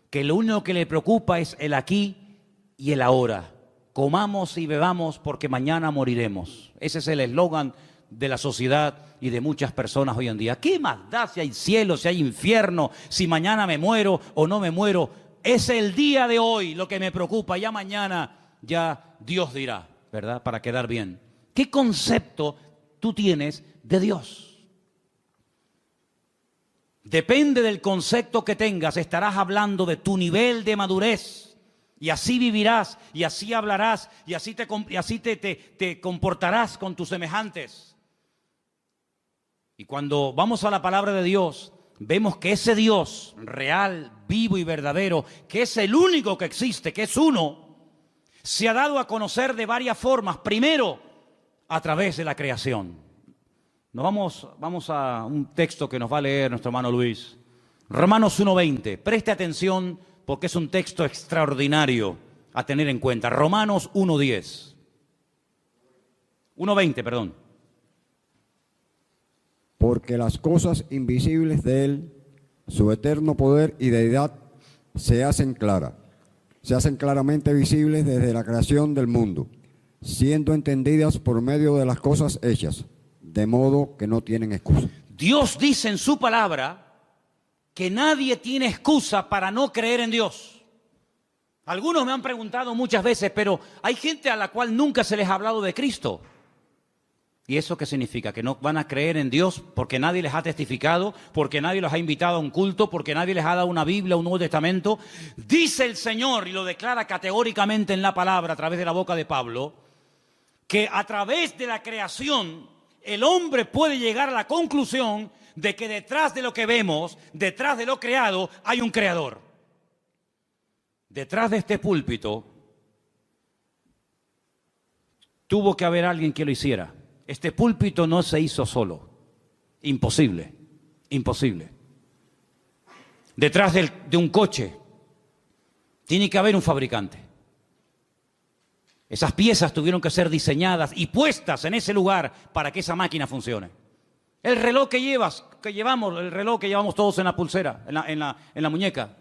Speaker 1: que lo único que le preocupa es el aquí y el ahora. Comamos y bebamos porque mañana moriremos. Ese es el eslogan de la sociedad y de muchas personas hoy en día. ¿Qué más da si hay cielo, si hay infierno, si mañana me muero o no me muero? Es el día de hoy lo que me preocupa. Ya mañana ya Dios dirá, ¿verdad? Para quedar bien. ¿Qué concepto tú tienes de Dios? Depende del concepto que tengas, estarás hablando de tu nivel de madurez. Y así vivirás, y así hablarás, y así te comportarás con tus semejantes. Y cuando vamos a la palabra de Dios, vemos que ese Dios real, vivo y verdadero, que es el único que existe, que es uno, se ha dado a conocer de varias formas. Primero, a través de la creación. Vamos a un texto que nos va a leer nuestro hermano Luis. Romanos 1:20. Preste atención porque es un texto extraordinario a tener en cuenta. Romanos 1:10. 1:20, perdón.
Speaker 2: Porque las cosas invisibles de Él, su eterno poder y deidad, se hacen claramente visibles desde la creación del mundo, siendo entendidas por medio de las cosas hechas, de modo que no tienen excusa.
Speaker 1: Dios dice en su palabra que nadie tiene excusa para no creer en Dios. Algunos me han preguntado muchas veces, pero hay gente a la cual nunca se les ha hablado de Cristo. ¿Y eso qué significa? ¿Que no van a creer en Dios porque nadie les ha testificado, porque nadie los ha invitado a un culto, porque nadie les ha dado una Biblia, un Nuevo Testamento? Dice el Señor, y lo declara categóricamente en la palabra a través de la boca de Pablo, que a través de la creación el hombre puede llegar a la conclusión de que detrás de lo que vemos, detrás de lo creado, hay un creador. Detrás de este púlpito tuvo que haber alguien que lo hiciera. Este púlpito no se hizo solo. Imposible, imposible. Detrás de un coche tiene que haber un fabricante. Esas piezas tuvieron que ser diseñadas y puestas en ese lugar para que esa máquina funcione. El reloj que llevamos, el reloj que llevamos todos en la pulsera, en la muñeca.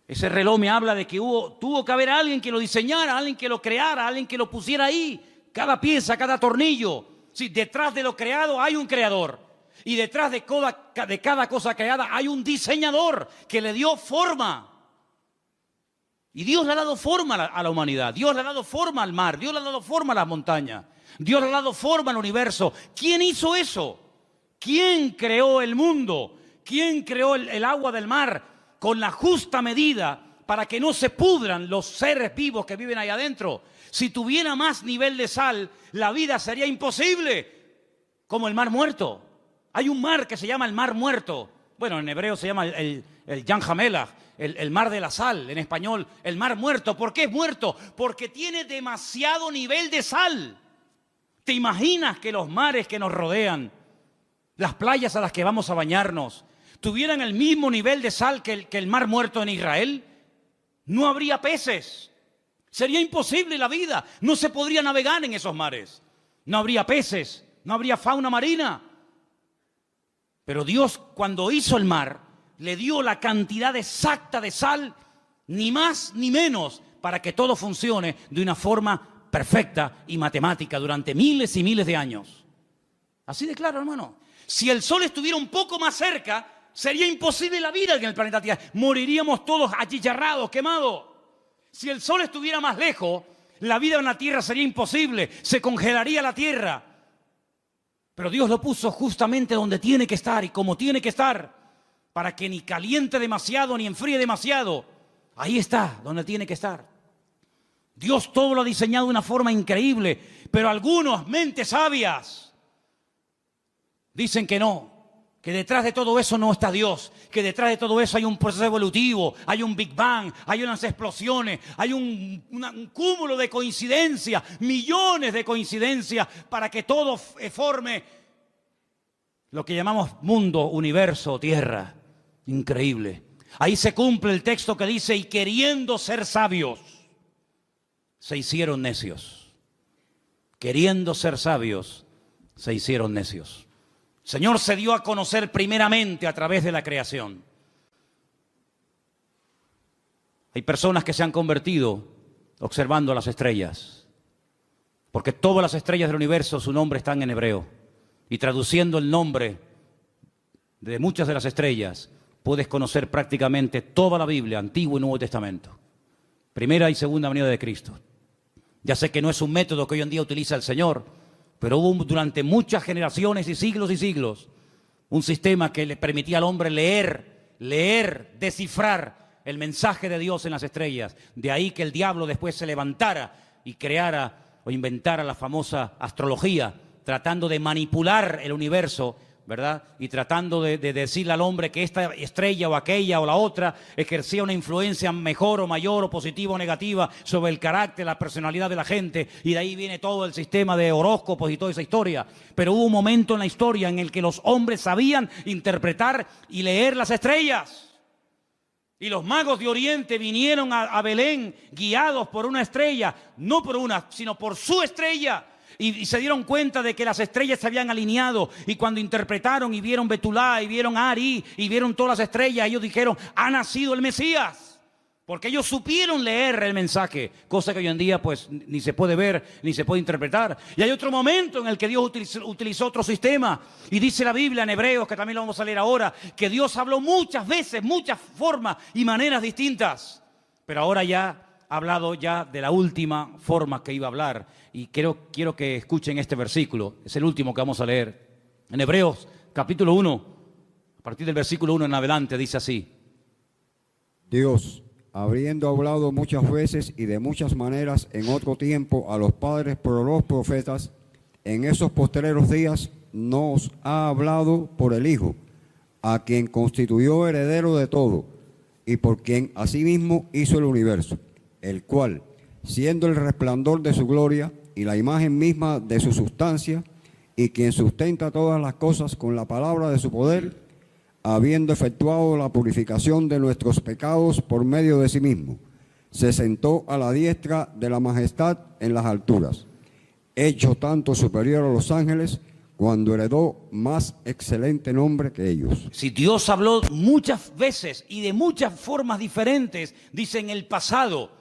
Speaker 1: Ese reloj me habla de que tuvo que haber alguien que lo diseñara, alguien que lo creara, alguien que lo pusiera ahí. Cada pieza, cada tornillo. Sí, detrás de lo creado hay un creador. Y detrás de cada cosa creada hay un diseñador que le dio forma. Y Dios le ha dado forma a la humanidad. Dios le ha dado forma al mar. Dios le ha dado forma a las montañas. Dios le ha dado forma al universo. ¿Quién hizo eso? ¿Quién creó el mundo? ¿Quién creó el agua del mar con la justa medida para que no se pudran los seres vivos que viven ahí adentro? Si tuviera más nivel de sal, la vida sería imposible, como el mar muerto. Hay un mar que se llama el mar muerto. Bueno, en hebreo se llama el Yam HaMelach, el mar de la sal, en español, el mar muerto. ¿Por qué es muerto? Porque tiene demasiado nivel de sal. ¿Te imaginas que los mares que nos rodean, las playas a las que vamos a bañarnos, tuvieran el mismo nivel de sal que el mar muerto en Israel? No habría peces. Sería imposible la vida. No se podría navegar en esos mares. No habría peces, no habría fauna marina. Pero Dios, cuando hizo el mar, le dio la cantidad exacta de sal, ni más ni menos, para que todo funcione de una forma perfecta y matemática durante miles y miles de años. Así de claro, hermano. Si el sol estuviera un poco más cerca, sería imposible la vida en el planeta Tierra. Moriríamos todos achicharrados, quemados. Si el sol estuviera más lejos, la vida en la tierra sería imposible, se congelaría la tierra. Pero Dios lo puso justamente donde tiene que estar y como tiene que estar, para que ni caliente demasiado ni enfríe demasiado. Ahí está, donde tiene que estar. Dios todo lo ha diseñado de una forma increíble, pero algunos, mentes sabias, dicen que no. Que detrás de todo eso no está Dios, que detrás de todo eso hay un proceso evolutivo, hay un Big Bang, hay unas explosiones, hay un cúmulo de coincidencias, millones de coincidencias para que todo forme lo que llamamos mundo, universo, tierra. Increíble. Ahí se cumple el texto que dice, y queriendo ser sabios, se hicieron necios. Queriendo ser sabios, se hicieron necios. El Señor se dio a conocer primeramente a través de la creación. Hay personas que se han convertido observando las estrellas, porque todas las estrellas del universo, su nombre está en hebreo. Y traduciendo el nombre de muchas de las estrellas, puedes conocer prácticamente toda la Biblia, Antiguo y Nuevo Testamento. Primera y segunda venida de Cristo. Ya sé que no es un método que hoy en día utiliza el Señor, pero hubo durante muchas generaciones y siglos, un sistema que le permitía al hombre leer, descifrar el mensaje de Dios en las estrellas. De ahí que el diablo después se levantara y creara o inventara la famosa astrología, tratando de manipular el universo ¿verdad? Y tratando de decirle al hombre que esta estrella o aquella o la otra ejercía una influencia mejor o mayor o positiva o negativa sobre el carácter, la personalidad de la gente, y de ahí viene todo el sistema de horóscopos y toda esa historia. Pero hubo un momento en la historia en el que los hombres sabían interpretar y leer las estrellas. Y los magos de Oriente vinieron a Belén guiados por una estrella, no por una, sino por su estrella. Y se dieron cuenta de que las estrellas se habían alineado, y cuando interpretaron y vieron Betulá y vieron Ari y vieron todas las estrellas, ellos dijeron: ha nacido el Mesías, porque ellos supieron leer el mensaje, cosa que hoy en día pues ni se puede ver ni se puede interpretar. Y hay otro momento en el que Dios utilizó otro sistema, y dice la Biblia en Hebreos, que también lo vamos a leer ahora, que Dios habló muchas veces, muchas formas y maneras distintas, pero ahora ya ha hablado ya de la última forma que iba a hablar. Y quiero que escuchen este versículo, es el último que vamos a leer. En Hebreos capítulo 1, a partir del versículo 1 en adelante, dice así:
Speaker 2: Dios, habiendo hablado muchas veces y de muchas maneras en otro tiempo a los padres por los profetas, en esos postreros días nos ha hablado por el Hijo, a quien constituyó heredero de todo, y por quien asimismo hizo el universo, el cual, siendo el resplandor de su gloria y la imagen misma de su sustancia, y quien sustenta todas las cosas con la palabra de su poder, habiendo efectuado la purificación de nuestros pecados por medio de sí mismo, se sentó a la diestra de la majestad en las alturas, hecho tanto superior a los ángeles, cuando heredó más excelente nombre que ellos.
Speaker 1: Si Dios habló muchas veces y de muchas formas diferentes, dice en el pasado,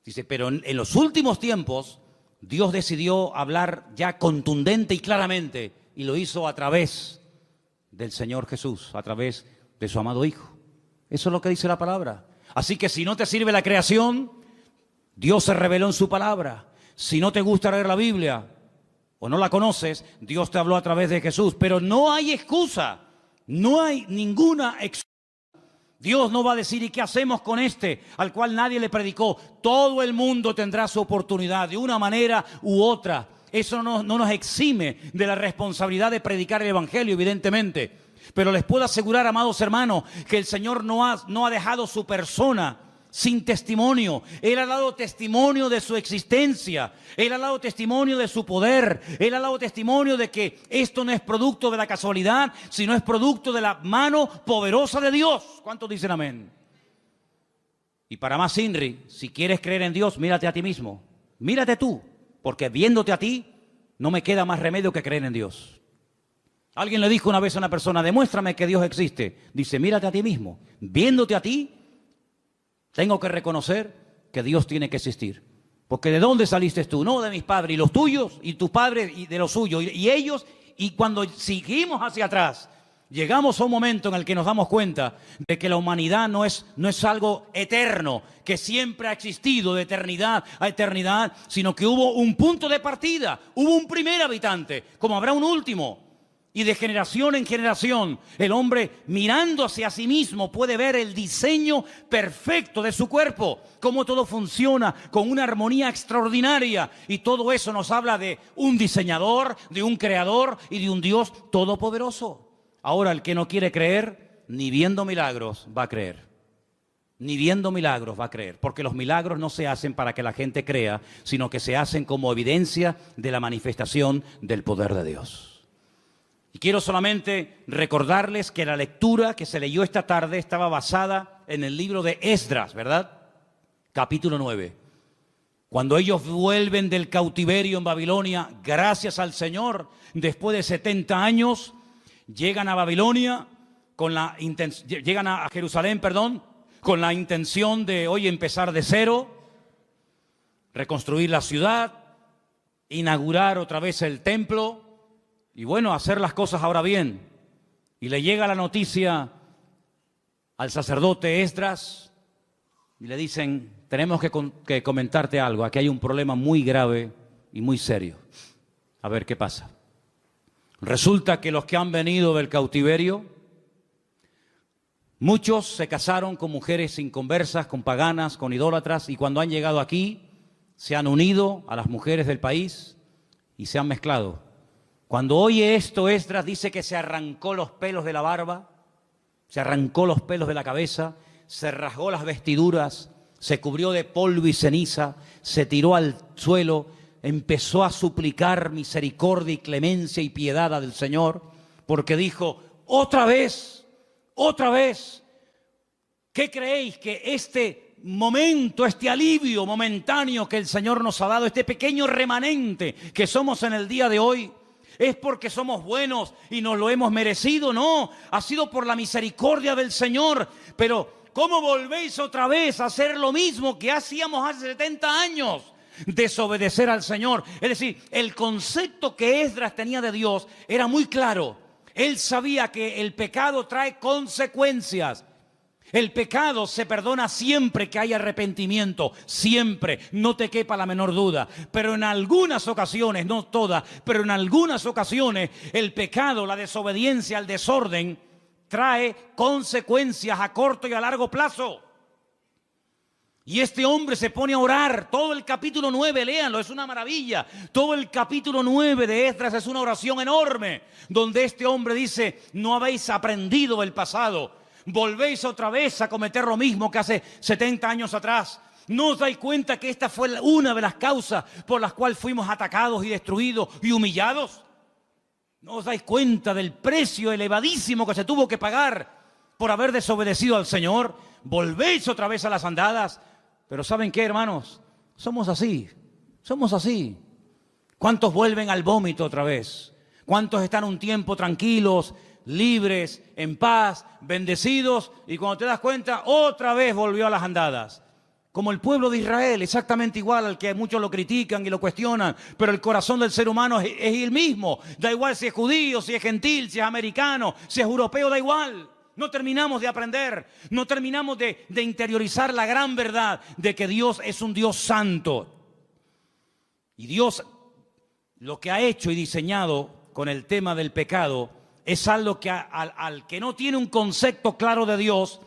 Speaker 1: dice, pero en los últimos tiempos Dios decidió hablar ya contundente y claramente, y lo hizo a través del Señor Jesús, a través de su amado Hijo. Eso es lo que dice la palabra. Así que si no te sirve la creación, Dios se reveló en su palabra. Si no te gusta leer la Biblia o no la conoces, Dios te habló a través de Jesús. Pero no hay excusa, no hay ninguna excusa. Dios no va a decir: ¿y qué hacemos con este al cual nadie le predicó? Todo el mundo tendrá su oportunidad de una manera u otra. Eso no nos exime de la responsabilidad de predicar el Evangelio, evidentemente. Pero les puedo asegurar, amados hermanos, que el Señor no ha dejado su persona sin testimonio. Él ha dado testimonio de su existencia. Él ha dado testimonio de su poder. Él ha dado testimonio de que esto no es producto de la casualidad, sino es producto de la mano poderosa de Dios. ¿Cuántos dicen amén? Y para más INRI, si quieres creer en Dios, mírate a ti mismo. Mírate tú, porque viéndote a ti, no me queda más remedio que creer en Dios. Alguien le dijo una vez a una persona: demuéstrame que Dios existe. Dice: mírate a ti mismo. Viéndote a ti, tengo que reconocer que Dios tiene que existir. Porque ¿de dónde saliste tú? No, de mis padres, y los tuyos, y tus padres, y de los suyos, y ellos. Y cuando seguimos hacia atrás, llegamos a un momento en el que nos damos cuenta de que la humanidad no es algo eterno, que siempre ha existido de eternidad a eternidad, sino que hubo un punto de partida, hubo un primer habitante, como habrá un último. Y de generación en generación, el hombre mirando hacia sí mismo puede ver el diseño perfecto de su cuerpo, cómo todo funciona con una armonía extraordinaria. Y todo eso nos habla de un diseñador, de un creador y de un Dios todopoderoso. Ahora, el que no quiere creer, ni viendo milagros va a creer. Ni viendo milagros va a creer, porque los milagros no se hacen para que la gente crea, sino que se hacen como evidencia de la manifestación del poder de Dios. Y quiero solamente recordarles que la lectura que se leyó esta tarde estaba basada en el libro de Esdras, ¿verdad? Capítulo 9. Cuando ellos vuelven del cautiverio en Babilonia, gracias al Señor, después de 70 años, llegan a Babilonia, llegan a Jerusalén, con la intención de hoy empezar de cero, reconstruir la ciudad, inaugurar otra vez el templo, y bueno, hacer las cosas ahora bien. Y le llega la noticia al sacerdote Esdras y le dicen: tenemos que comentarte algo, aquí hay un problema muy grave y muy serio. A ver qué pasa. Resulta que los que han venido del cautiverio, muchos se casaron con mujeres inconversas, con paganas, con idólatras, y cuando han llegado aquí se han unido a las mujeres del país y se han mezclado. Cuando oye esto, Esdras dice que se arrancó los pelos de la barba, se arrancó los pelos de la cabeza, se rasgó las vestiduras, se cubrió de polvo y ceniza, se tiró al suelo, empezó a suplicar misericordia y clemencia y piedad del Señor, porque dijo, otra vez, ¿qué creéis que este momento, este alivio momentáneo que el Señor nos ha dado, este pequeño remanente que somos en el día de hoy, es porque somos buenos y nos lo hemos merecido? No, ha sido por la misericordia del Señor. Pero ¿cómo volvéis otra vez a hacer lo mismo que hacíamos hace 70 años? Desobedecer al Señor. Es decir, el concepto que Esdras tenía de Dios era muy claro. Él sabía que el pecado trae consecuencias. El pecado se perdona siempre que hay arrepentimiento, siempre, no te quepa la menor duda. Pero en algunas ocasiones, no todas, pero en algunas ocasiones el pecado, la desobediencia, el desorden, trae consecuencias a corto y a largo plazo. Y este hombre se pone a orar, todo el capítulo 9, léanlo, es una maravilla. Todo el capítulo 9 de Esdras es una oración enorme, donde este hombre dice, no habéis aprendido del pasado. Volvéis otra vez a cometer lo mismo que hace 70 años atrás. ¿No os dais cuenta que esta fue una de las causas por las cuales fuimos atacados y destruidos y humillados? ¿No os dais cuenta del precio elevadísimo que se tuvo que pagar por haber desobedecido al Señor? Volvéis otra vez a las andadas. Pero ¿saben qué, hermanos? Somos así. ¿Cuántos vuelven al vómito otra vez? ¿Cuántos están un tiempo tranquilos, libres, en paz, bendecidos, y cuando te das cuenta, otra vez volvió a las andadas? Como el pueblo de Israel, exactamente igual, al que muchos lo critican y lo cuestionan, pero el corazón del ser humano es el mismo. Da igual si es judío, si es gentil, si es americano, si es europeo, da igual. No terminamos de aprender, no terminamos de interiorizar la gran verdad de que Dios es un Dios santo. Y Dios lo que ha hecho y diseñado con el tema del pecado es algo que al que no tiene un concepto claro de Dios,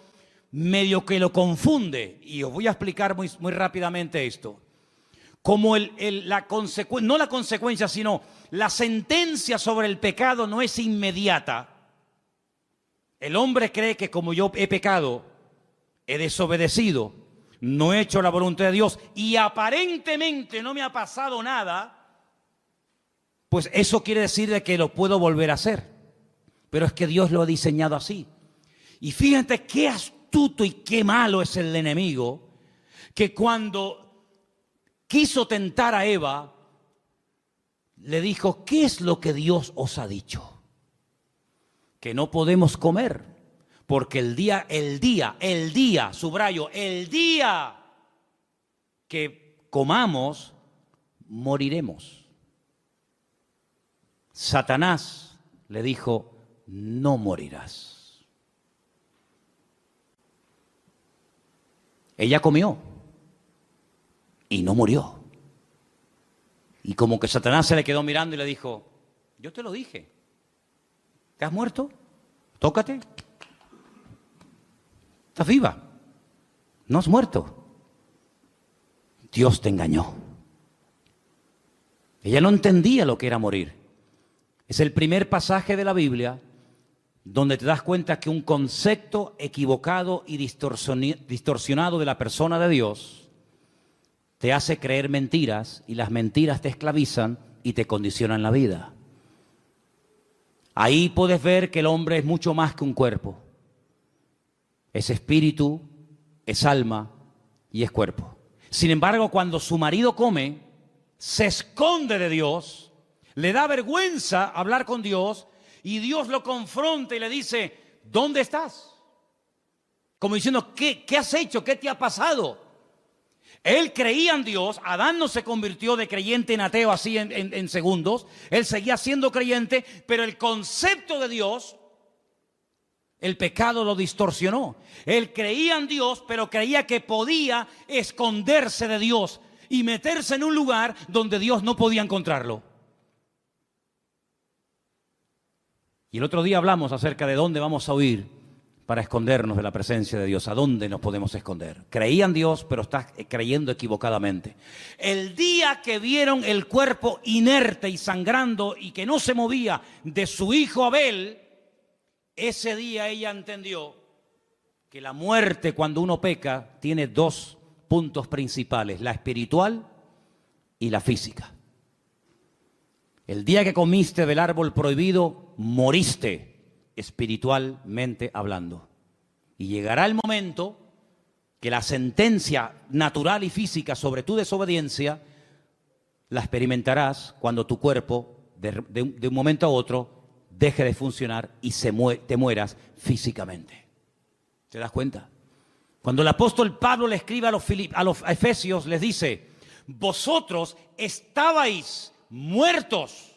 Speaker 1: medio que lo confunde. Y os voy a explicar muy rápidamente esto. Como no la consecuencia, sino la sentencia sobre el pecado no es inmediata. El hombre cree que como yo he pecado, he desobedecido, no he hecho la voluntad de Dios y aparentemente no me ha pasado nada, pues eso quiere decir de que lo puedo volver a hacer. Pero es que Dios lo ha diseñado así. Y fíjate qué astuto y qué malo es el enemigo, que cuando quiso tentar a Eva, le dijo, ¿qué es lo que Dios os ha dicho? Que no podemos comer, porque el día, subrayo, el día que comamos, moriremos. Satanás le dijo, no morirás. Ella comió y no murió. Y como que Satanás se le quedó mirando y le dijo, yo te lo dije. ¿Te has muerto? Tócate. Estás viva. No has muerto. Dios te engañó. Ella no entendía lo que era morir. Es el primer pasaje de la Biblia donde te das cuenta que un concepto equivocado y distorsionado de la persona de Dios te hace creer mentiras, y las mentiras te esclavizan y te condicionan la vida. Ahí puedes ver que el hombre es mucho más que un cuerpo. Es espíritu, es alma y es cuerpo. Sin embargo, cuando su marido come, se esconde de Dios, le da vergüenza hablar con Dios, y Dios lo confronta y le dice, ¿dónde estás? Como diciendo, ¿qué has hecho? ¿Qué te ha pasado? Él creía en Dios. Adán no se convirtió de creyente en ateo así en segundos. Él seguía siendo creyente, pero el concepto de Dios, el pecado lo distorsionó. Él creía en Dios, pero creía que podía esconderse de Dios y meterse en un lugar donde Dios no podía encontrarlo. Y el otro día hablamos acerca de dónde vamos a huir para escondernos de la presencia de Dios. ¿A dónde nos podemos esconder? Creían Dios, pero estás creyendo equivocadamente. El día que vieron el cuerpo inerte y sangrando y que no se movía de su hijo Abel, ese día ella entendió que la muerte cuando uno peca tiene dos puntos principales, la espiritual y la física. El día que comiste del árbol prohibido, moriste espiritualmente hablando. Y llegará el momento que la sentencia natural y física sobre tu desobediencia la experimentarás cuando tu cuerpo de un momento a otro deje de funcionar y te mueras físicamente. ¿Te das cuenta? Cuando el apóstol Pablo le escribe a los Efesios, les dice: vosotros estabais muertos,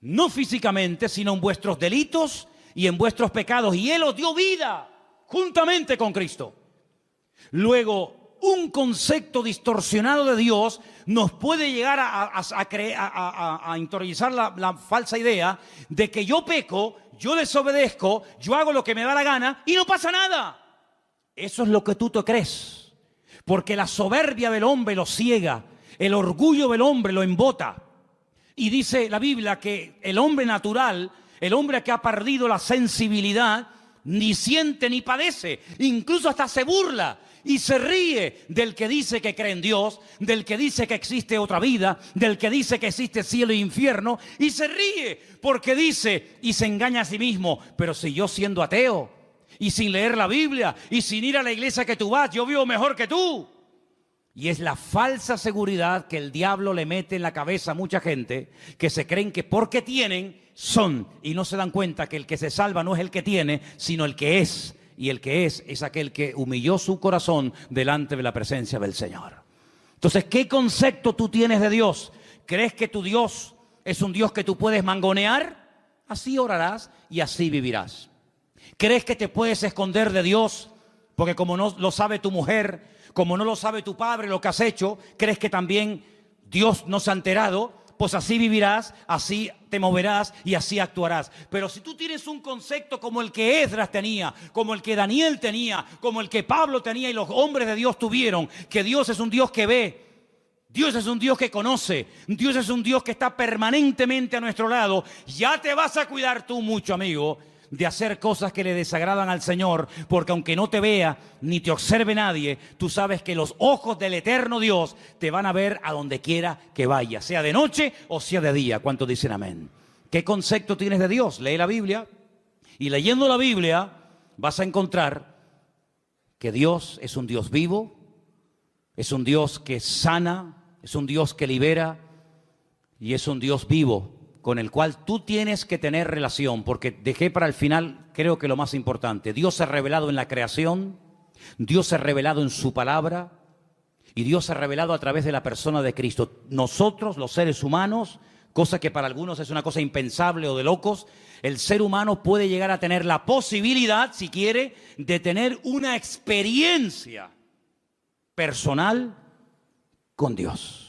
Speaker 1: no físicamente, sino en vuestros delitos y en vuestros pecados, y Él os dio vida juntamente con Cristo. Luego, un concepto distorsionado de Dios nos puede llegar a interiorizar la falsa idea de que yo peco, yo desobedezco, yo hago lo que me da la gana y no pasa nada. Eso es lo que tú te crees, porque la soberbia del hombre lo ciega, el orgullo del hombre lo embota. Y dice la Biblia que el hombre natural, el hombre que ha perdido la sensibilidad, ni siente ni padece, incluso hasta se burla y se ríe del que dice que cree en Dios, del que dice que existe otra vida, del que dice que existe cielo e infierno, y se ríe porque dice y se engaña a sí mismo: pero si yo siendo ateo y sin leer la Biblia y sin ir a la iglesia que tú vas, yo vivo mejor que tú. Y es la falsa seguridad que el diablo le mete en la cabeza a mucha gente, que se creen que porque tienen, son, y no se dan cuenta que el que se salva no es el que tiene, sino el que es. Y el que es aquel que humilló su corazón delante de la presencia del Señor. Entonces, ¿qué concepto tú tienes de Dios? ¿Crees que tu Dios es un Dios que tú puedes mangonear? Así orarás y así vivirás. ¿Crees que te puedes esconder de Dios? Porque como no lo sabe tu mujer, como no lo sabe tu padre lo que has hecho, ¿crees que también Dios no se ha enterado? Pues así vivirás, así te moverás y así actuarás. Pero si tú tienes un concepto como el que Esdras tenía, como el que Daniel tenía, como el que Pablo tenía y los hombres de Dios tuvieron, que Dios es un Dios que ve, Dios es un Dios que conoce, Dios es un Dios que está permanentemente a nuestro lado, ya te vas a cuidar tú mucho, amigo, de hacer cosas que le desagradan al Señor, porque aunque no te vea ni te observe nadie, tú sabes que los ojos del eterno Dios te van a ver a donde quiera que vayas, sea de noche o sea de día. ¿Cuántos dicen amén? ¿Qué concepto tienes de Dios? Lee la Biblia, y leyendo la Biblia vas a encontrar que Dios es un Dios vivo, es un Dios que sana, es un Dios que libera y es un Dios vivo, con el cual tú tienes que tener relación, porque dejé para el final, creo que lo más importante. Dios se ha revelado en la creación, Dios se ha revelado en su palabra, y Dios se ha revelado a través de la persona de Cristo. Nosotros, los seres humanos, cosa que para algunos es una cosa impensable o de locos, el ser humano puede llegar a tener la posibilidad, si quiere, de tener una experiencia personal con Dios.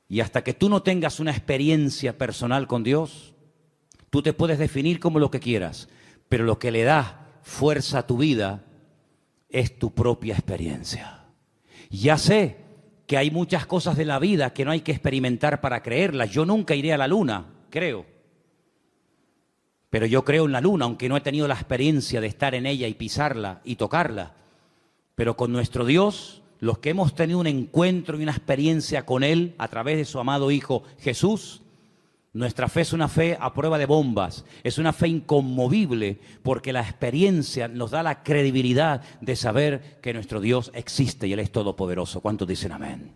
Speaker 1: Y hasta que tú no tengas una experiencia personal con Dios, tú te puedes definir como lo que quieras, pero lo que le da fuerza a tu vida es tu propia experiencia. Ya sé que hay muchas cosas de la vida que no hay que experimentar para creerlas. Yo nunca iré a la luna, creo. Pero yo creo en la luna, aunque no he tenido la experiencia de estar en ella y pisarla y tocarla. Pero con nuestro Dios, los que hemos tenido un encuentro y una experiencia con Él a través de su amado Hijo Jesús, nuestra fe es una fe a prueba de bombas, es una fe inconmovible, porque la experiencia nos da la credibilidad de saber que nuestro Dios existe y Él es todopoderoso. ¿Cuántos dicen amén?